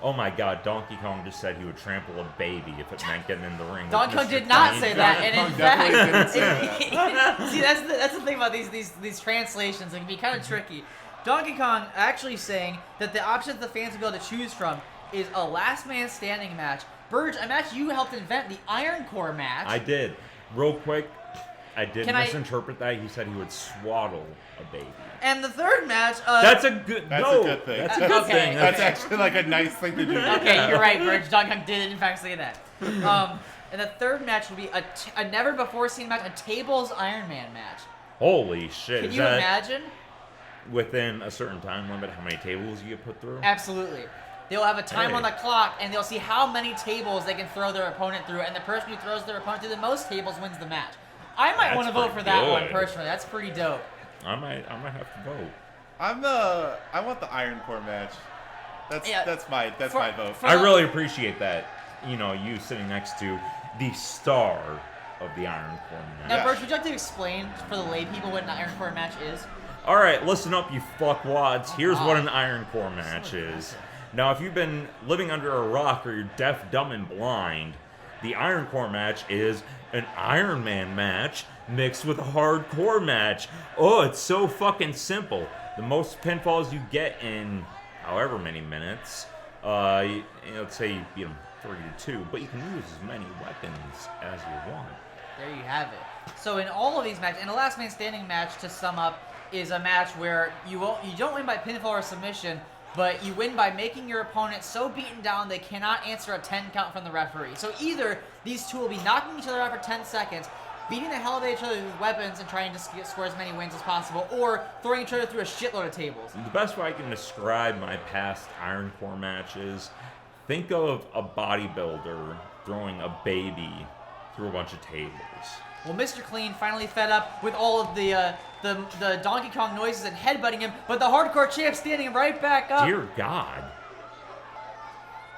Oh my god, Donkey Kong just said he would trample a baby if it meant getting in the ring. Donkey Kong Mr. did not Clean. say that, Donkey and Kong in definitely fact, didn't say that. see, that's the thing about these translations. It can be kind of tricky. Donkey Kong actually saying that the options the fans will be able to choose from is a last man standing match. Burge, a match you helped invent, the Iron Core match. I did. Real quick, I did Can I- misinterpret that. He said he would swaddle a baby. And the third match. That's a good. That's no, a good thing. That's a good Okay, thing. That's actually like a nice thing to do. Okay, you're right, Burge. Donkey Kong did in fact say that. And the third match will be a never before seen match, a tables Iron Man match. Holy shit! Can Is you that imagine? within a certain time limit how many tables you get put through? Absolutely. They'll have a time Hey. on the clock, and they'll see how many tables they can throw their opponent through, and the person who throws their opponent through the most tables wins the match. I might That's want to vote for pretty that one good. personally. That's pretty dope. I might have to vote. I want the Iron Core match. That's Yeah. my For- vote. for- I really appreciate that. You know, you sitting next to the star of the Iron Core match. Now, Yeah. Birch, would you like to explain for the lay people what an Iron Core match is? All right, listen up, you fuckwads. Here's what God. an Iron Core match is. Now, if you've been living under a rock or you're deaf, dumb, and blind, the Iron Core match is an Iron Man match mixed with a hardcore match. Oh, it's so fucking simple. The most pinfalls you get in however many minutes, let's say you beat them 3-2, but you can use as many weapons as you want. There you have it. So in all of these matches, and a last man standing match, to sum up, is a match where you don't win by pinfall or submission, but you win by making your opponent so beaten down they cannot answer a 10 count from the referee. So either these two will be knocking each other out for 10 seconds, beating the hell out of each other with weapons and trying to score as many wins as possible, or throwing each other through a shitload of tables. The best way I can describe my past Iron Core matches, think of a bodybuilder throwing a baby through a bunch of tables. Well, Mr. Clean finally fed up with all of the Donkey Kong noises and headbutting him, but the hardcore champ standing right back up Dear God.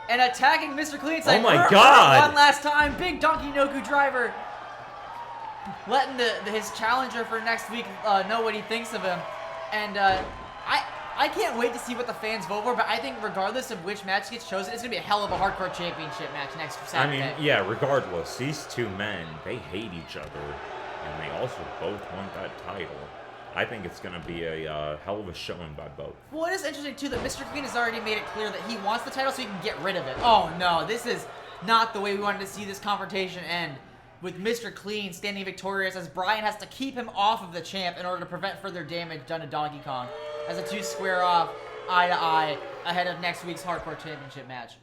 and attacking Mr. Clean, saying, my "Rrr, God." one last time, big Donkey Noku driver." Letting his challenger for next week know what he thinks of him. And I can't wait to see what the fans vote for, but I think regardless of which match gets chosen, it's going to be a hell of a hardcore championship match next I Saturday. mean, yeah, regardless, these two men, they hate each other, and they also both want that title. I think it's going to be a hell of a showing by both. Well, it is interesting, too, that Mr. Clean has already made it clear that he wants the title so he can get rid of it. Oh, no, this is not the way we wanted to see this confrontation end, with Mr. Clean standing victorious as Brian has to keep him off of the champ in order to prevent further damage done to Donkey Kong, as the two square off eye to eye ahead of next week's Hardcore Championship match.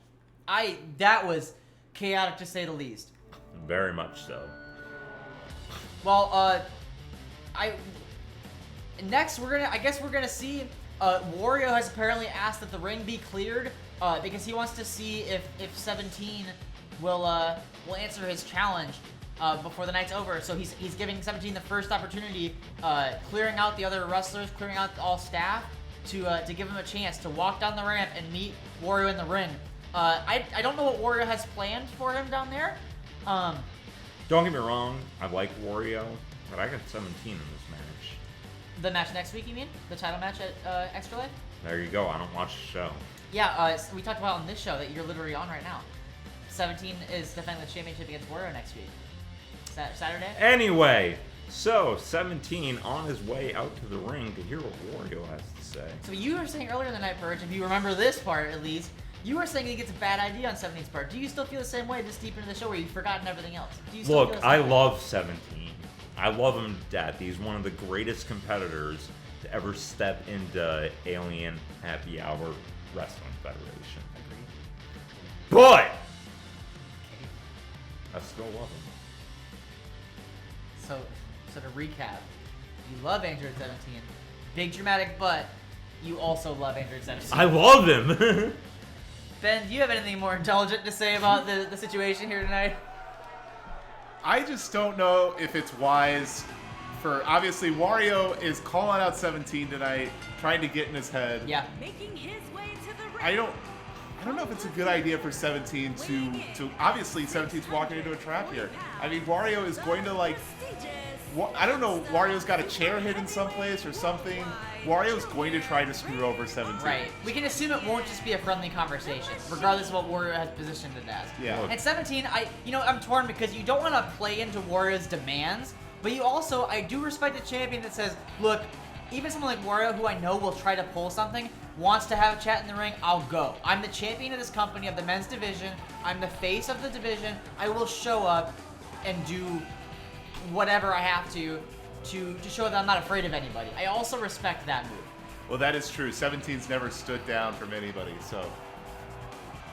That was chaotic, to say the least. Very much so. Well, next I guess we're gonna see, Wario has apparently asked that the ring be cleared, because he wants to see if 17 will answer his challenge, before the night's over. So he's giving 17 the first opportunity, clearing out the other wrestlers, clearing out all staff, to give him a chance to walk down the ramp and meet Wario in the ring. I don't know what Wario has planned for him down there. Don't get me wrong, I like Wario, but I got 17 in this match. The match next week, you mean? The title match at Extra Life? There you go, I don't watch the show. Yeah, we talked about on this show that you're literally on right now. 17 is defending the championship against Wario next week. Saturday? Anyway, so 17 on his way out to the ring to hear what Wario has to say. So you were saying earlier in the night, Purge, if you remember this part at least, you were saying he gets a bad idea on 17's part. Do you still feel the same way this deep into the show where you've forgotten everything else? Do you still Look, feel the same I way? love 17. I love him to death. He's one of the greatest competitors to ever step into Alien Happy Hour Wrestling Federation. But I still love him. So to recap, you love Android 17, big dramatic but you also love Android 17. I love him. Ben, do you have anything more intelligent to say about the situation here tonight? I just don't know if it's wise for, obviously Wario is calling out 17 tonight, trying to get in his head. Yeah. Making his way to the ring. I don't don't know if it's a good idea for 17 to obviously 17's walking into a trap here. I mean, Wario is going to like, I don't know, Wario's got a chair hidden someplace or something. Wario's going to try to screw over 17. Right. We can assume it won't just be a friendly conversation, regardless of what Wario has positioned it as. Yeah. And 17, I'm torn because you don't want to play into Wario's demands, but you also, I do respect a champion that says, look, even someone like Wario, who I know will try to pull something, wants to have a chat in the ring, I'll go. I'm the champion of this company, of the men's division. I'm the face of the division. I will show up and do whatever I have to show that I'm not afraid of anybody. I also respect that move. Well, that is true. 17's never stood down from anybody, so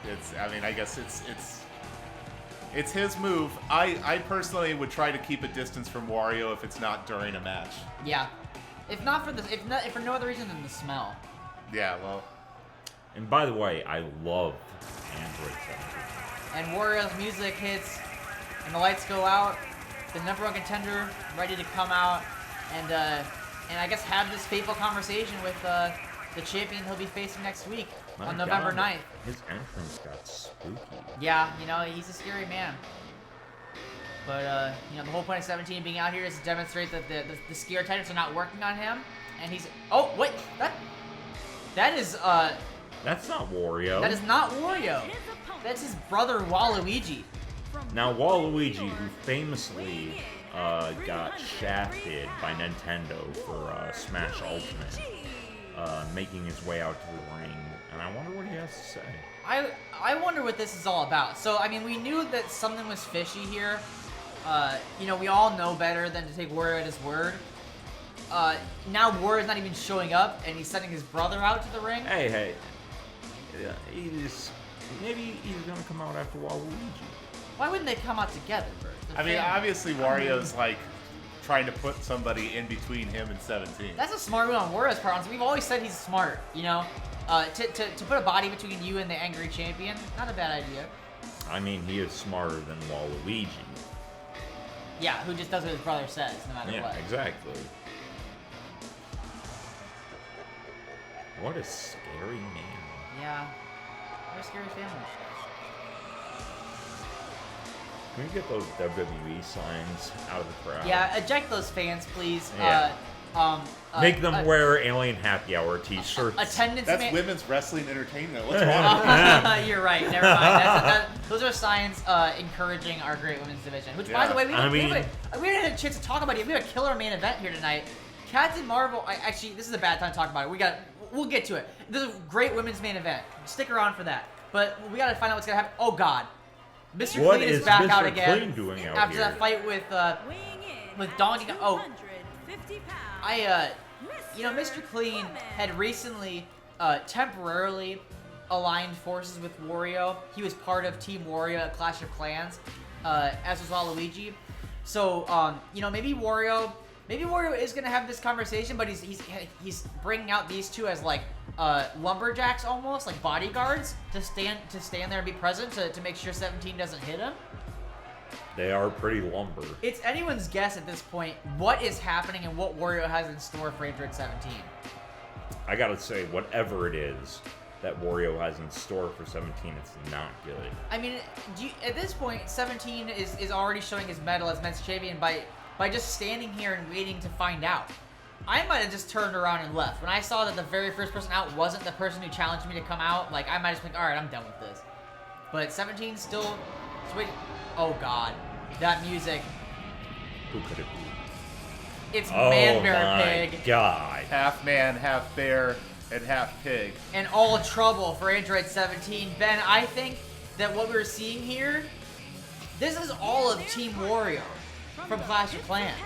I guess it's his move. I personally would try to keep a distance from Wario if it's not during a match. Yeah. If not for this, if for no other reason than the smell. Yeah, well. And by the way, I love Android 17. And Wario's music hits, and the lights go out. The number one contender ready to come out, and I guess have this fateful conversation with the champion he'll be facing next week on November 9th. His entrance got spooky. Yeah, he's a scary man. But, the whole point of 17 being out here is to demonstrate that the scare tactics are not working on him. And he's... Oh, wait! That is, That's not Wario. That is not Wario. That's his brother, Waluigi. Now, Waluigi, who famously got shafted by Nintendo for Smash Ultimate, making his way out to the ring. And I wonder what he has to say. I wonder what this is all about. So, I mean, we knew that something was fishy here. We all know better than to take Wario at his word. Now Wario's not even showing up, and he's sending his brother out to the ring. Hey. Yeah, maybe he's gonna come out after Waluigi. Why wouldn't they come out together first? I mean, obviously Wario's like trying to put somebody in between him and 17. That's a smart move on Wario's part. We've always said he's smart, to put a body between you and the angry champion, not a bad idea. I mean, he is smarter than Waluigi. Yeah, who just does what his brother says, no matter what. Yeah, exactly. What a scary man. Yeah, what a scary family. Can we get those WWE signs out of the crowd? Yeah, eject those fans, please. Yeah. Make them wear Alien Happy Hour t-shirts. Attendance. That's women's wrestling entertainment. What's wrong? You're right. Never mind. Those are signs encouraging our great women's division. Which, by the way, we haven't had a chance to talk about it. We have a killer main event here tonight. Captain Marvel. Actually, this is a bad time to talk about it. We'll get to it. This is a great women's main event. Stick around for that. But we got to find out what's gonna happen. Oh God, Mr. What Clean is is back Mr. out again Clean doing out after here? that fight with Donkey Kong. Oh, Mr. Clean had recently temporarily aligned forces with Wario. He was part of Team Wario at Clash of Clans, as was Waluigi. So, maybe Wario is gonna have this conversation, but he's bringing out these two as like lumberjacks almost, like bodyguards to stand there and be present to make sure 17 doesn't hit him. They are pretty lumber. It's anyone's guess at this point what is happening and what Wario has in store for Android 17. I gotta say, whatever it is that Wario has in store for 17, it's not good. I mean, at this point, 17 is already showing his mettle as men's champion by just standing here and waiting to find out. I might have just turned around and left. When I saw that the very first person out wasn't the person who challenged me to come out, like, I might just think, alright, I'm done with this. But 17 still... Wait. Oh God. That music. Who could it be? It's Man, Bear, Pig. Oh my God. Half man, half bear, and half pig. And all trouble for Android 17. Ben, I think that what we're seeing here, this is all of Team Wario from Clash of Clans.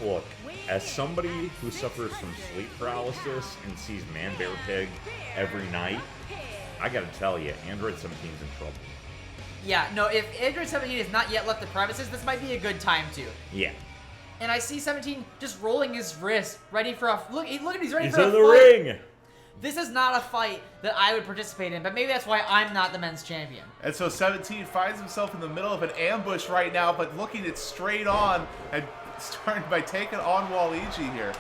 Look, as somebody who suffers from sleep paralysis and sees Man, Bear, Pig every night, I gotta tell you, Android 17's in trouble. Yeah, no, if Android 17 has not yet left the premises, this might be a good time to. Yeah. And I see 17 just rolling his wrist, ready for a... Look, he's ready He's for a in the fight. ring! This is not a fight that I would participate in, but maybe that's why I'm not the men's champion. And so 17 finds himself in the middle of an ambush right now, but looking it straight on and starting by taking on Waluigi here.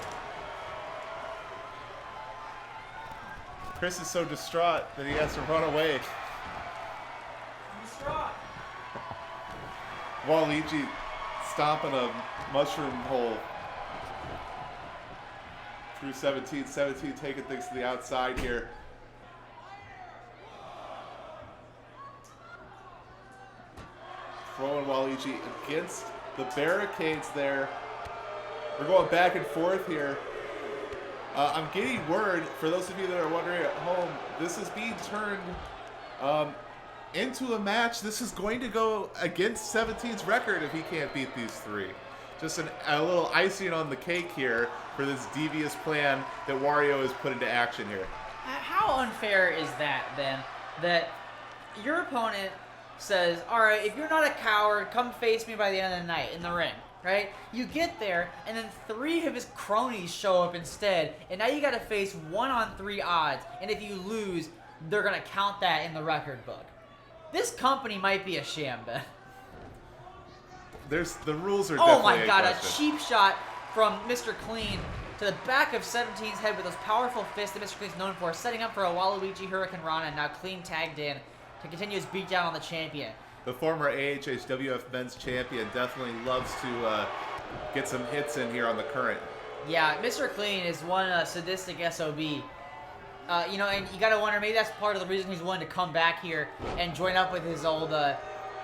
Chris is so distraught that he has to run away. Waluigi stomping a mushroom hole through 17. 17 taking things to the outside here. Throwing Waluigi against the barricades there. We're going back and forth here. I'm getting word, for those of you that are wondering at home, this is being turned into a match. This is going to go against 17's record if he can't beat these three. Just a little icing on the cake here for this devious plan that Wario has put into action here. How unfair is that, then? That your opponent says, all right, if you're not a coward, come face me by the end of the night in the ring, right? You get there, and then 3 of his cronies show up instead, and now you got to face 1-on-3 odds, and if you lose, they're going to count that in the record book. This company might be a sham, Ben. The rules are Oh definitely my god, a a question. cheap shot from Mr. Clean to the back of 17's head with those powerful fists that Mr. Clean's known for, setting up for a Waluigi Hurricane Rana, and now Clean tagged in to continue his beatdown on the champion. The former AHHWF men's champion definitely loves to get some hits in here on the current. Yeah, Mr. Clean is one sadistic SOB. And you gotta wonder, maybe that's part of the reason he's willing to come back here and join up with his old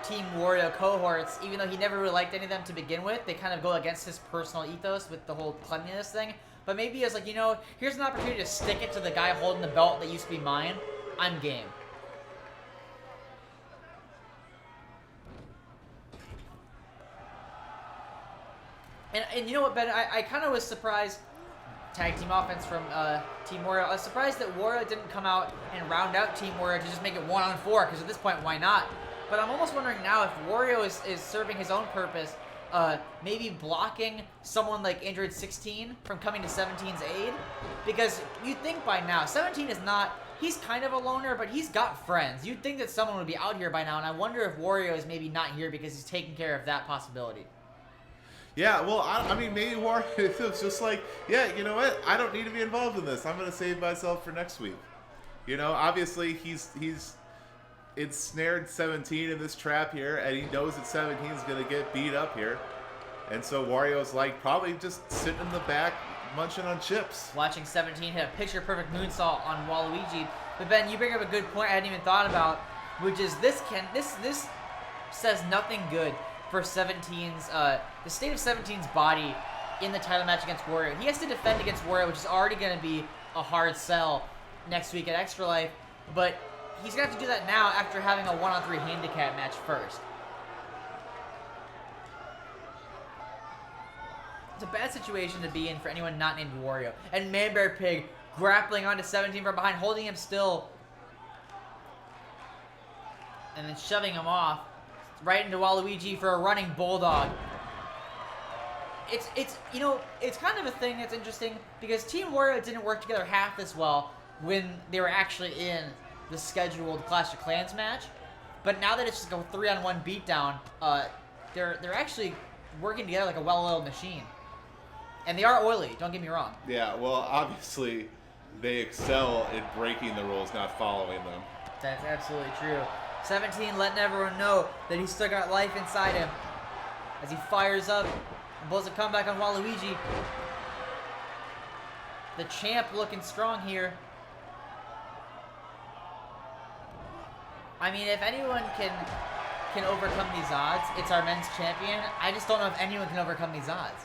Team Wario cohorts, even though he never really liked any of them to begin with. They kind of go against his personal ethos with the whole cleanliness thing. But maybe it's like, here's an opportunity to stick it to the guy holding the belt that used to be mine. I'm game. And you know what, Ben? I kind of was surprised. Tag team offense from Team Wario. I was surprised that Wario didn't come out and round out Team Wario to just make it 1-on-4, because at this point, why not? But I'm almost wondering now if Wario is serving his own purpose, maybe blocking someone like Android 16 from coming to 17's aid. Because you'd think by now, 17 is not, he's kind of a loner, but he's got friends. You'd think that someone would be out here by now, and I wonder if Wario is maybe not here because he's taking care of that possibility. Yeah, well, I mean, maybe Wario feels just like, yeah, you know what? I don't need to be involved in this. I'm going to save myself for next week. Obviously, he's ensnared 17 in this trap here, and he knows that 17 is going to get beat up here. And so Wario's like probably just sitting in the back, munching on chips. Watching 17 hit a picture-perfect moonsault on Waluigi. But Ben, you bring up a good point I hadn't even thought about, which is this says nothing good for 17's, the state of 17's body in the title match against Wario. He has to defend against Wario, which is already going to be a hard sell next week at Extra Life, but he's going to have to do that now after having a 1-on-3 handicap match first. It's a bad situation to be in for anyone not named Wario. And Man-Bear Pig grappling onto 17 from behind, holding him still, and then shoving him off right into Waluigi for a running bulldog. It's kind of a thing that's interesting because Team Wario didn't work together half this well when they were actually in the scheduled Clash of Clans match. But now that it's just a 3-on-1 beatdown, they're actually working together like a well-oiled machine. And they are oily, don't get me wrong. Yeah, well, obviously, they excel in breaking the rules, not following them. That's absolutely true. 17 letting everyone know that he's still got life inside him as he fires up and pulls a comeback on Waluigi. The champ looking strong here. I mean, if anyone can overcome these odds, it's our men's champion. I just don't know if anyone can overcome these odds.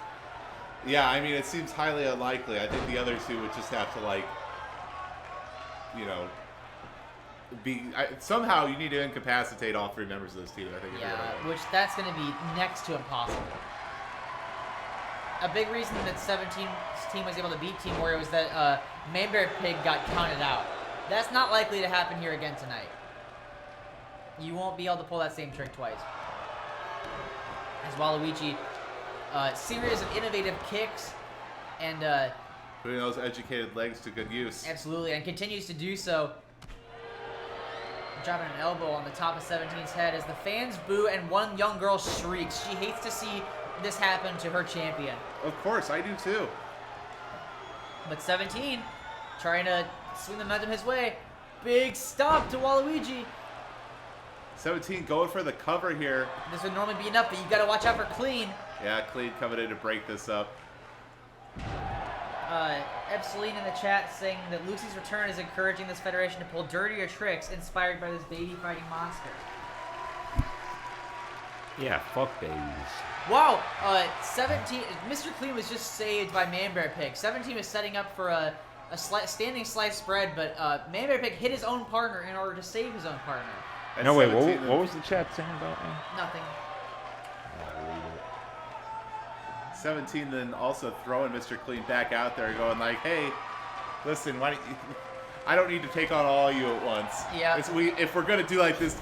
Yeah, I mean, it seems highly unlikely. I think the other two would just have to, somehow you need to incapacitate all 3 members of this team. I think. Yeah, which that's going to be next to impossible. A big reason that 17's team was able to beat Team Wario is that Man-Bear Pig got counted out. That's not likely to happen here again tonight. You won't be able to pull that same trick twice. As Waluigi, series of innovative kicks and putting those educated legs to good use. Absolutely, and continues to do so. Dropping an elbow on the top of 17's head as the fans boo and one young girl shrieks. She hates to see this happen to her champion. Of course, I do too. But 17 trying to swing the momentum his way. Big stop to Waluigi. 17 going for the cover here. This would normally be enough, but you got to watch out for Clean. Yeah, Clean coming in to break this up. Epsilon in the chat saying that Lucy's return is encouraging this federation to pull dirtier tricks inspired by this baby fighting monster. Yeah, fuck babies. Wow, 17, Mr. Clean was just saved by Manbear Pig. 17 was setting up for a standing slice spread, but Manbear Pig hit his own partner in order to save his own partner. At No, wait, 17, what was the chat saying about me? Nothing. 17 then also throwing Mr. Clean back out there, going like, "Hey, listen, why don't you, I don't need to take on all you at once. Yeah. If we're gonna do like this,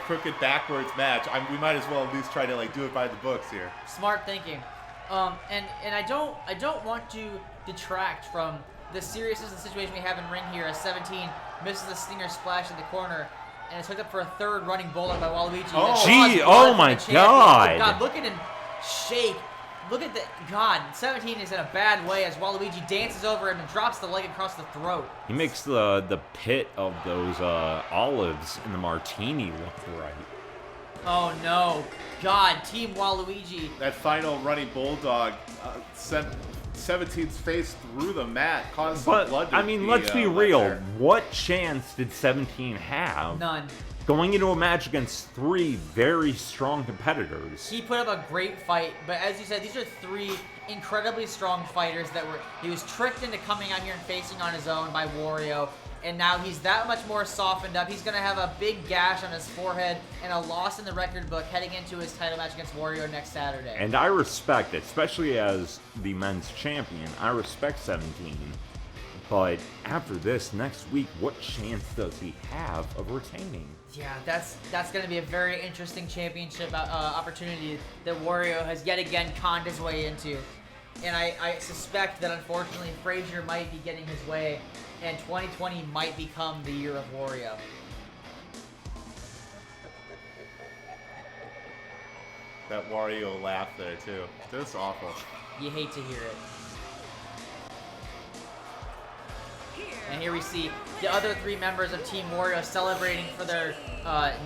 crooked backwards match, we might as well at least try to like do it by the books here." Smart thinking. And I don't want to detract from the seriousness of the situation we have in ring here as 17 misses a stinger splash in the corner and is hooked up for a third running bullet by Waluigi. Oh. Gee, oh my God. Oh God, look at him shake. Look at the God. 17 is in a bad way as Waluigi dances over him and drops the leg across the throat. He makes the pit of those olives in the martini look right. Oh no. God, Team Waluigi. That final running bulldog sent 17's face through the mat, caused some blood to Let's be let real. there. What chance did 17 have? None. Going into a match against three very strong competitors. He put up a great fight, but as you said, these are three incredibly strong fighters he was tricked into coming out here and facing on his own by Wario, and now he's that much more softened up. He's going to have a big gash on his forehead and a loss in the record book heading into his title match against Wario next Saturday. And I respect it, especially as the men's champion. I respect 17. But after this, next week, what chance does he have of retaining? Yeah, that's going to be a very interesting championship opportunity that Wario has yet again conned his way into. And I suspect that, unfortunately, Frazier might be getting his way, and 2020 might become the year of Wario. That Wario laugh there, too. That's awful. You hate to hear it. And here we see the other three members of Team Wario celebrating for their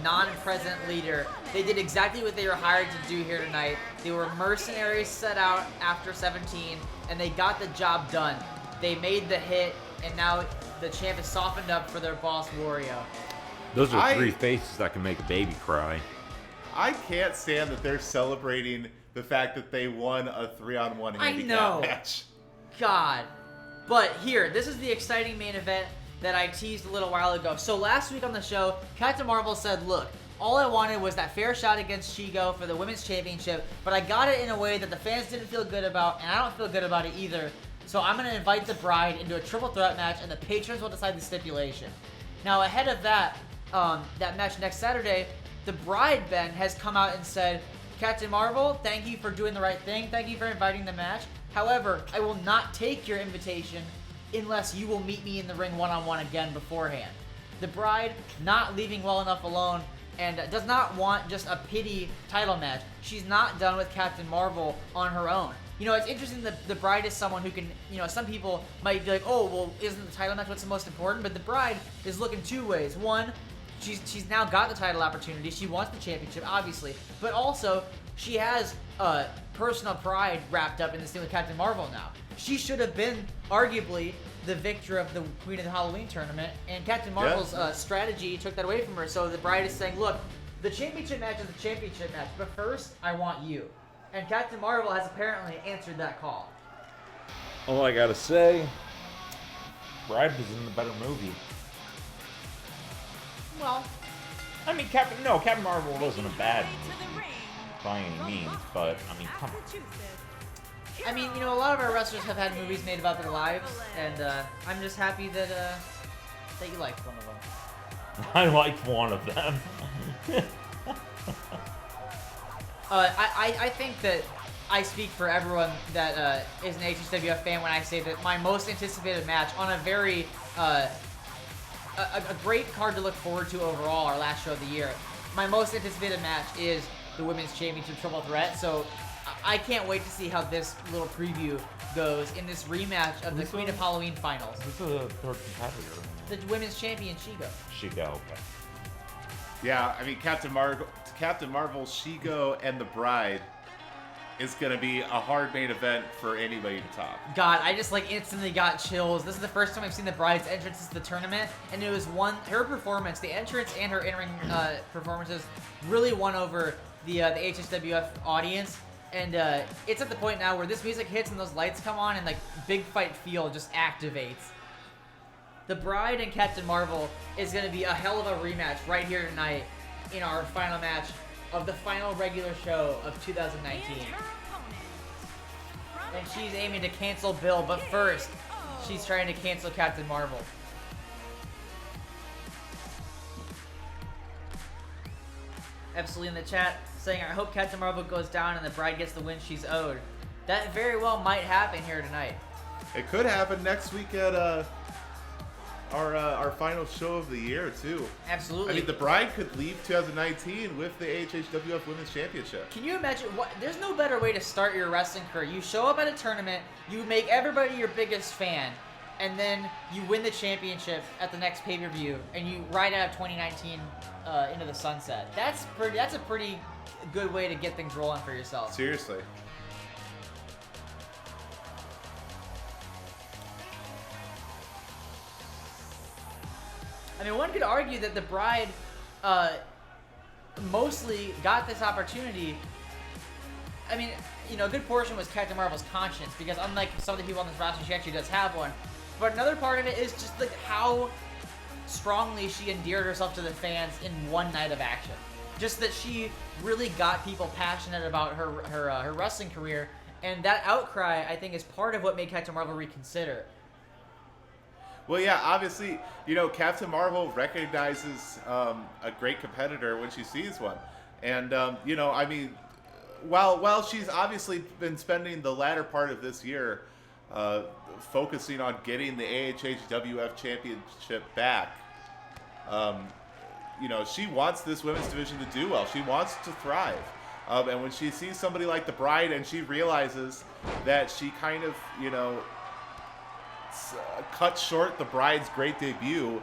non-present leader. They did exactly what they were hired to do here tonight. They were mercenaries set out after 17, and they got the job done. They made the hit, and now the champ is softened up for their boss, Wario. Those are three faces that can make a baby cry. I can't stand that they're celebrating the fact that they won a 3-on-1 handicap match. God. But here, this is the exciting main event that I teased a little while ago. So last week on the show, Captain Marvel said, look, all I wanted was that fair shot against Shigo for the Women's Championship, but I got it in a way that the fans didn't feel good about, and I don't feel good about it either. So I'm going to invite the Bride into a triple threat match, and the patrons will decide the stipulation. Now, ahead of that match next Saturday, the Bride, Ben, has come out and said, Captain Marvel, thank you for doing the right thing. Thank you for inviting the match. However, I will not take your invitation unless you will meet me in the ring one-on-one again beforehand. The Bride not leaving well enough alone and does not want just a pity title match. She's not done with Captain Marvel on her own. It's interesting that the Bride is someone who can, some people might be like, oh, well, isn't the title match what's the most important? But the Bride is looking two ways. One, she's now got the title opportunity. She wants the championship, obviously. But also, she has personal pride wrapped up in this thing with Captain Marvel now. She should have been, arguably, the victor of the Queen of the Halloween tournament, and Captain Marvel's strategy took that away from her. So the Bride is saying, look, the championship match is the championship match, but first, I want you. And Captain Marvel has apparently answered that call. All I gotta say, Bride was in the better movie. Well, I mean, Captain Marvel wasn't a bad movie by any means, but, I mean, come on. I mean, a lot of our wrestlers have had movies made about their lives, and I'm just happy that you liked one of them. I liked one of them. I think that I speak for everyone that is an HHWF fan when I say that my most anticipated match on a very a great card to look forward to overall, our last show of the year. My most anticipated match is the Women's Championship Triple Threat, so I can't wait to see how this little preview goes in this rematch of the Queen of Halloween finals. Who's the third competitor? The Women's Champion, Shigo. Shigo, okay. Yeah, I mean, Captain Marvel, Shigo, and the Bride is going to be a hard main event for anybody to top. God, I just like instantly got chills. This is the first time I've seen the Bride's entrance to the tournament, and it was her performance, the entrance and her in-ring performances really won over the HSWF audience. And it's at the point now where this music hits and those lights come on and like Big Fight Feel just activates. The Bride and Captain Marvel is going to be a hell of a rematch right here tonight in our final match of the final regular show of 2019. And she's aiming to cancel Bill, but first, she's trying to cancel Captain Marvel. Absolutely in the chat saying, I hope Captain Marvel goes down and the Bride gets the win she's owed. That very well might happen here tonight. It could happen next week at our final show of the year, too. Absolutely. I mean, the Bride could leave 2019 with the HHWF Women's Championship. Can you imagine? There's no better way to start your wrestling career. You show up at a tournament, you make everybody your biggest fan, and then you win the championship at the next pay-per-view, and you ride out 2019 into the sunset. That's a pretty good way to get things rolling for yourself. Seriously. I mean, one could argue that the Bride mostly got this opportunity. I mean, you know, a good portion was Captain Marvel's conscience, because unlike some of the people on this roster, she actually does have one. But another part of it is just like how strongly she endeared herself to the fans in one night of action. Just that she really got people passionate about her wrestling career, and that outcry, I think, is part of what made Captain Marvel reconsider. Well, yeah, obviously, you know, Captain Marvel recognizes a great competitor when she sees one. And, you know, I mean, while she's obviously been spending the latter part of this year focusing on getting the AHHWF Championship back, you know, she wants this women's division to do well. She wants to thrive. And when she sees somebody like the Bride and she realizes that she kind of, you know, cut short the Bride's great debut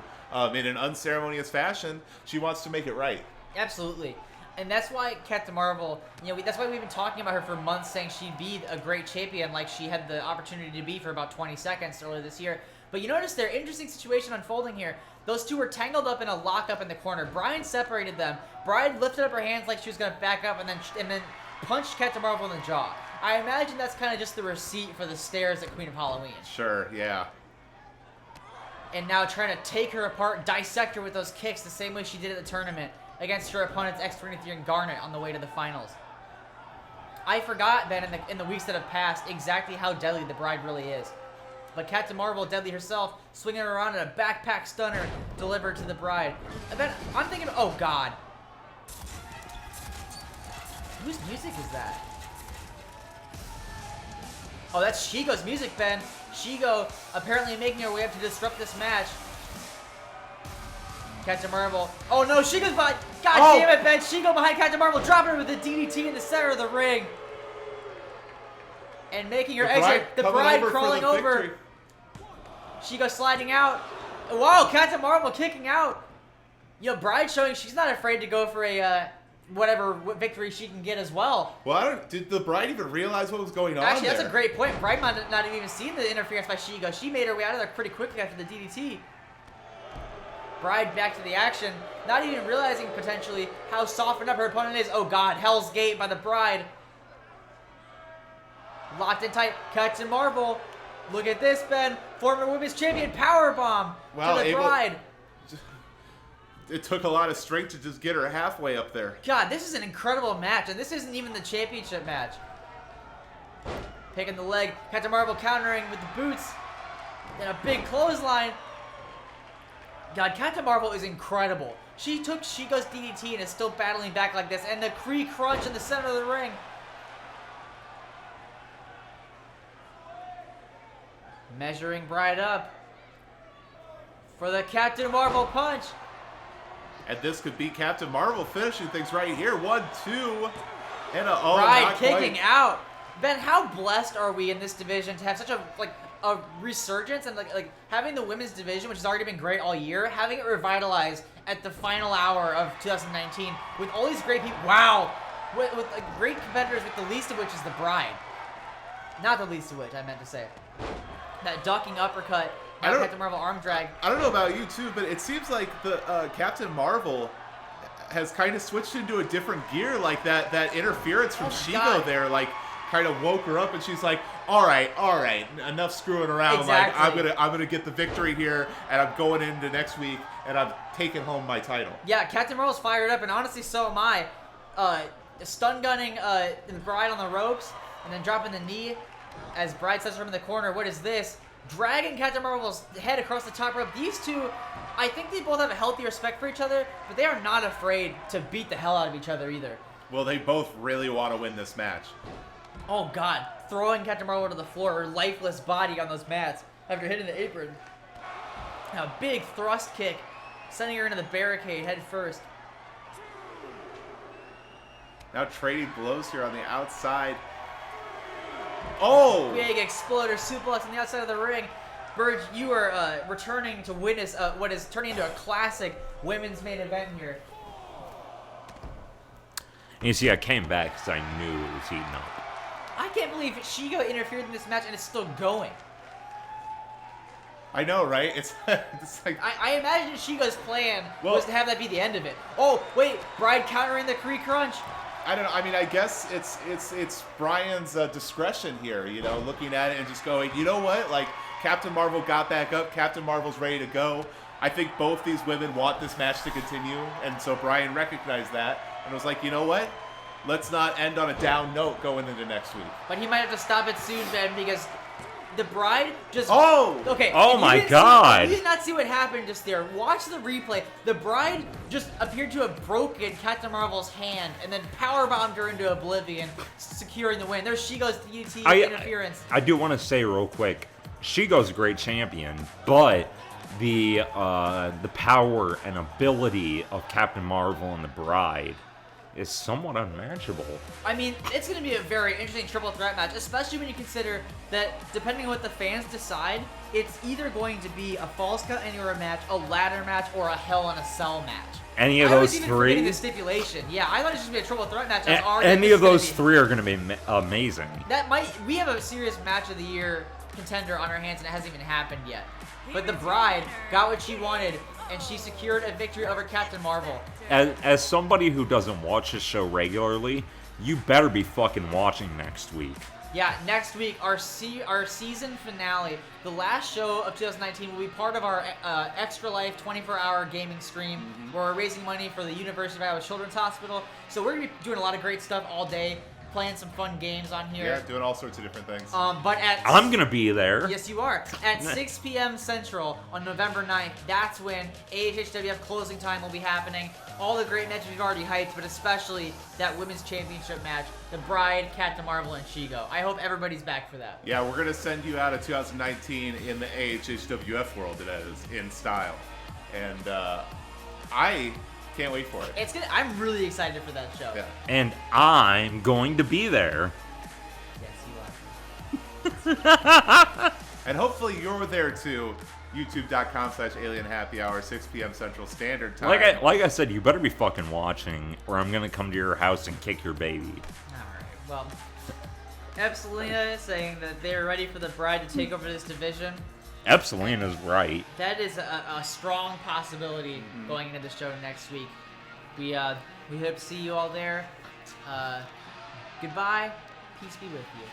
in an unceremonious fashion, she wants to make it right. Absolutely. And that's why Captain Marvel, you know, that's why we've been talking about her for months, saying she'd be a great champion like she had the opportunity to be for about 20 seconds earlier this year. But you notice their interesting situation unfolding here. Those two were tangled up in a lockup in the corner. Bryan separated them. Bride lifted up her hands like she was going to back up and then punched Captain Marvel in the jaw. I imagine that's kind of just the receipt for the stares at Queen of Halloween. Sure, yeah. And now trying to take her apart, dissect her with those kicks the same way she did at the tournament against her opponents X-23 and Garnet on the way to the finals. I forgot, Ben, in the weeks that have passed, exactly how deadly the Bride really is. But Captain Marvel, deadly herself, swinging around in a backpack stunner delivered to the Bride. Ben, I'm thinking, oh God. Whose music is that? Oh, that's Shigo's music, Ben. Shigo apparently making her way up to disrupt this match. Captain Marvel. Oh no, Shigo's behind. God damn it, Ben. Shigo behind Captain Marvel, dropping her with the DDT in the center of the ring. And making her exit. The Bride crawling over. Shigo sliding out. Whoa, Captain Marvel kicking out. You know, Bride showing she's not afraid to go for a whatever victory she can get as well. Well, did the Bride even realize what was going on Actually, there? that's a great point. Bride might not have even seen the interference by Shigo. She made her way out of there pretty quickly after the DDT. Bride back to the action, not even realizing potentially how softened up her opponent is. Oh God, Hell's Gate by the Bride. Locked in tight. Captain Marvel. Look at this, Ben. Former women's champion powerbomb to the Bride. It took a lot of strength to just get her halfway up there. God, this is an incredible match, and this isn't even the championship match. Picking the leg. Captain Marvel countering with the boots. Then a big clothesline. God, Captain Marvel is incredible. She took Shigo's DDT and is still battling back like this. And the Kree Crunch in the center of the ring. Measuring Bride up for the Captain Marvel punch. And this could be Captain Marvel finishing things right here. 1, 2, and a Bride kicking out. Ben, how blessed are we in this division to have such a resurgence and like having the women's division, which has already been great all year, having it revitalized at the final hour of 2019 with all these great people. Wow, with like, great competitors, with the least of which is the Bride. Not the least of which, I meant to say. That ducking uppercut, now Captain Marvel arm drag. I don't know about you too, but it seems like the Captain Marvel has kind of switched into a different gear. Like that interference from Shigo there, like kind of woke her up, and she's like, all right, enough screwing around. Exactly. Like I'm gonna get the victory here, and I'm going into next week, and I'm taking home my title. Yeah, Captain Marvel's fired up, and honestly, so am I. Stun gunning the Bride on the ropes, and then dropping the knee as Bride sets her in the corner. What is this? Dragging Captain Marvel's head across the top rope. These two, I think they both have a healthy respect for each other, but they are not afraid to beat the hell out of each other either. Well, they both really want to win this match. Oh God, throwing Captain Marvel to the floor, her lifeless body on those mats after hitting the apron. Now, big thrust kick, sending her into the barricade head first. Now trading blows here on the outside. Oh! Big exploder suplex on the outside of the ring. Burge, you are returning to witness what is turning into a classic women's main event here. And you see, I came back because I knew it was heating up. I can't believe Shigo interfered in this match and it's still going. I know, right? It's like I imagine Shigo's plan was to have that be the end of it. Oh, wait, Bride countering the Kree Crunch. I don't know. I mean, I guess it's Brian's discretion here, you know, looking at it and just going, you know what? Like, Captain Marvel got back up. Captain Marvel's ready to go. I think both these women want this match to continue, and so Brian recognized that and was like, you know what? Let's not end on a down note going into next week. But he might have to stop it soon, Ben, because the Bride just... Oh! Okay. Oh my God! You did not see what happened just there. Watch the replay. The Bride just appeared to have broken Captain Marvel's hand and then powerbombed her into oblivion, securing the win. There's Shigo's DDT interference. I do want to say real quick, Shigo's a great champion, but the power and ability of Captain Marvel and the Bride is somewhat unmatchable. I mean, it's going to be a very interesting triple threat match, especially when you consider that, depending on what the fans decide, it's either going to be a Falls Count Anywhere match, a ladder match, or a Hell in a Cell match. Any of those I was even forgetting three? the stipulation. Yeah, I thought it was just going to be a triple threat match. Any of those three are going to be amazing. We have a serious match of the year contender on our hands, and it hasn't even happened yet. But the Bride got what she wanted, and she secured a victory over Captain Marvel. As somebody who doesn't watch this show regularly, you better be fucking watching next week. Yeah, next week, our season finale, the last show of 2019, will be part of our Extra Life 24-hour gaming stream, where we're raising money for the University of Iowa Children's Hospital. So we're going to be doing a lot of great stuff all day, playing some fun games on here. Yeah, doing all sorts of different things. I'm going to be there. Yes, you are. At 6 p.m. Central on November 9th, that's when AHWF closing time will be happening. All the great matches we've already hyped, but especially that Women's Championship match, the Bride, Captain Marvel, and Shigo. I hope everybody's back for that. Yeah, we're going to send you out of 2019 in the AHWF world, it is, in style. And I can't wait for it. I'm really excited for that show. Yeah. And I'm going to be there. Yes, you are. And hopefully you're there too. YouTube.com/AlienHappyHour, 6 p.m. Central Standard Time. Like I said, you better be fucking watching, or I'm gonna come to your house and kick your baby. Alright, well, Epsilina is saying that they're ready for the Bride to take over this division. Epsilina's right. That is a strong possibility going into the show next week. We hope to see you all there. Goodbye. Peace be with you.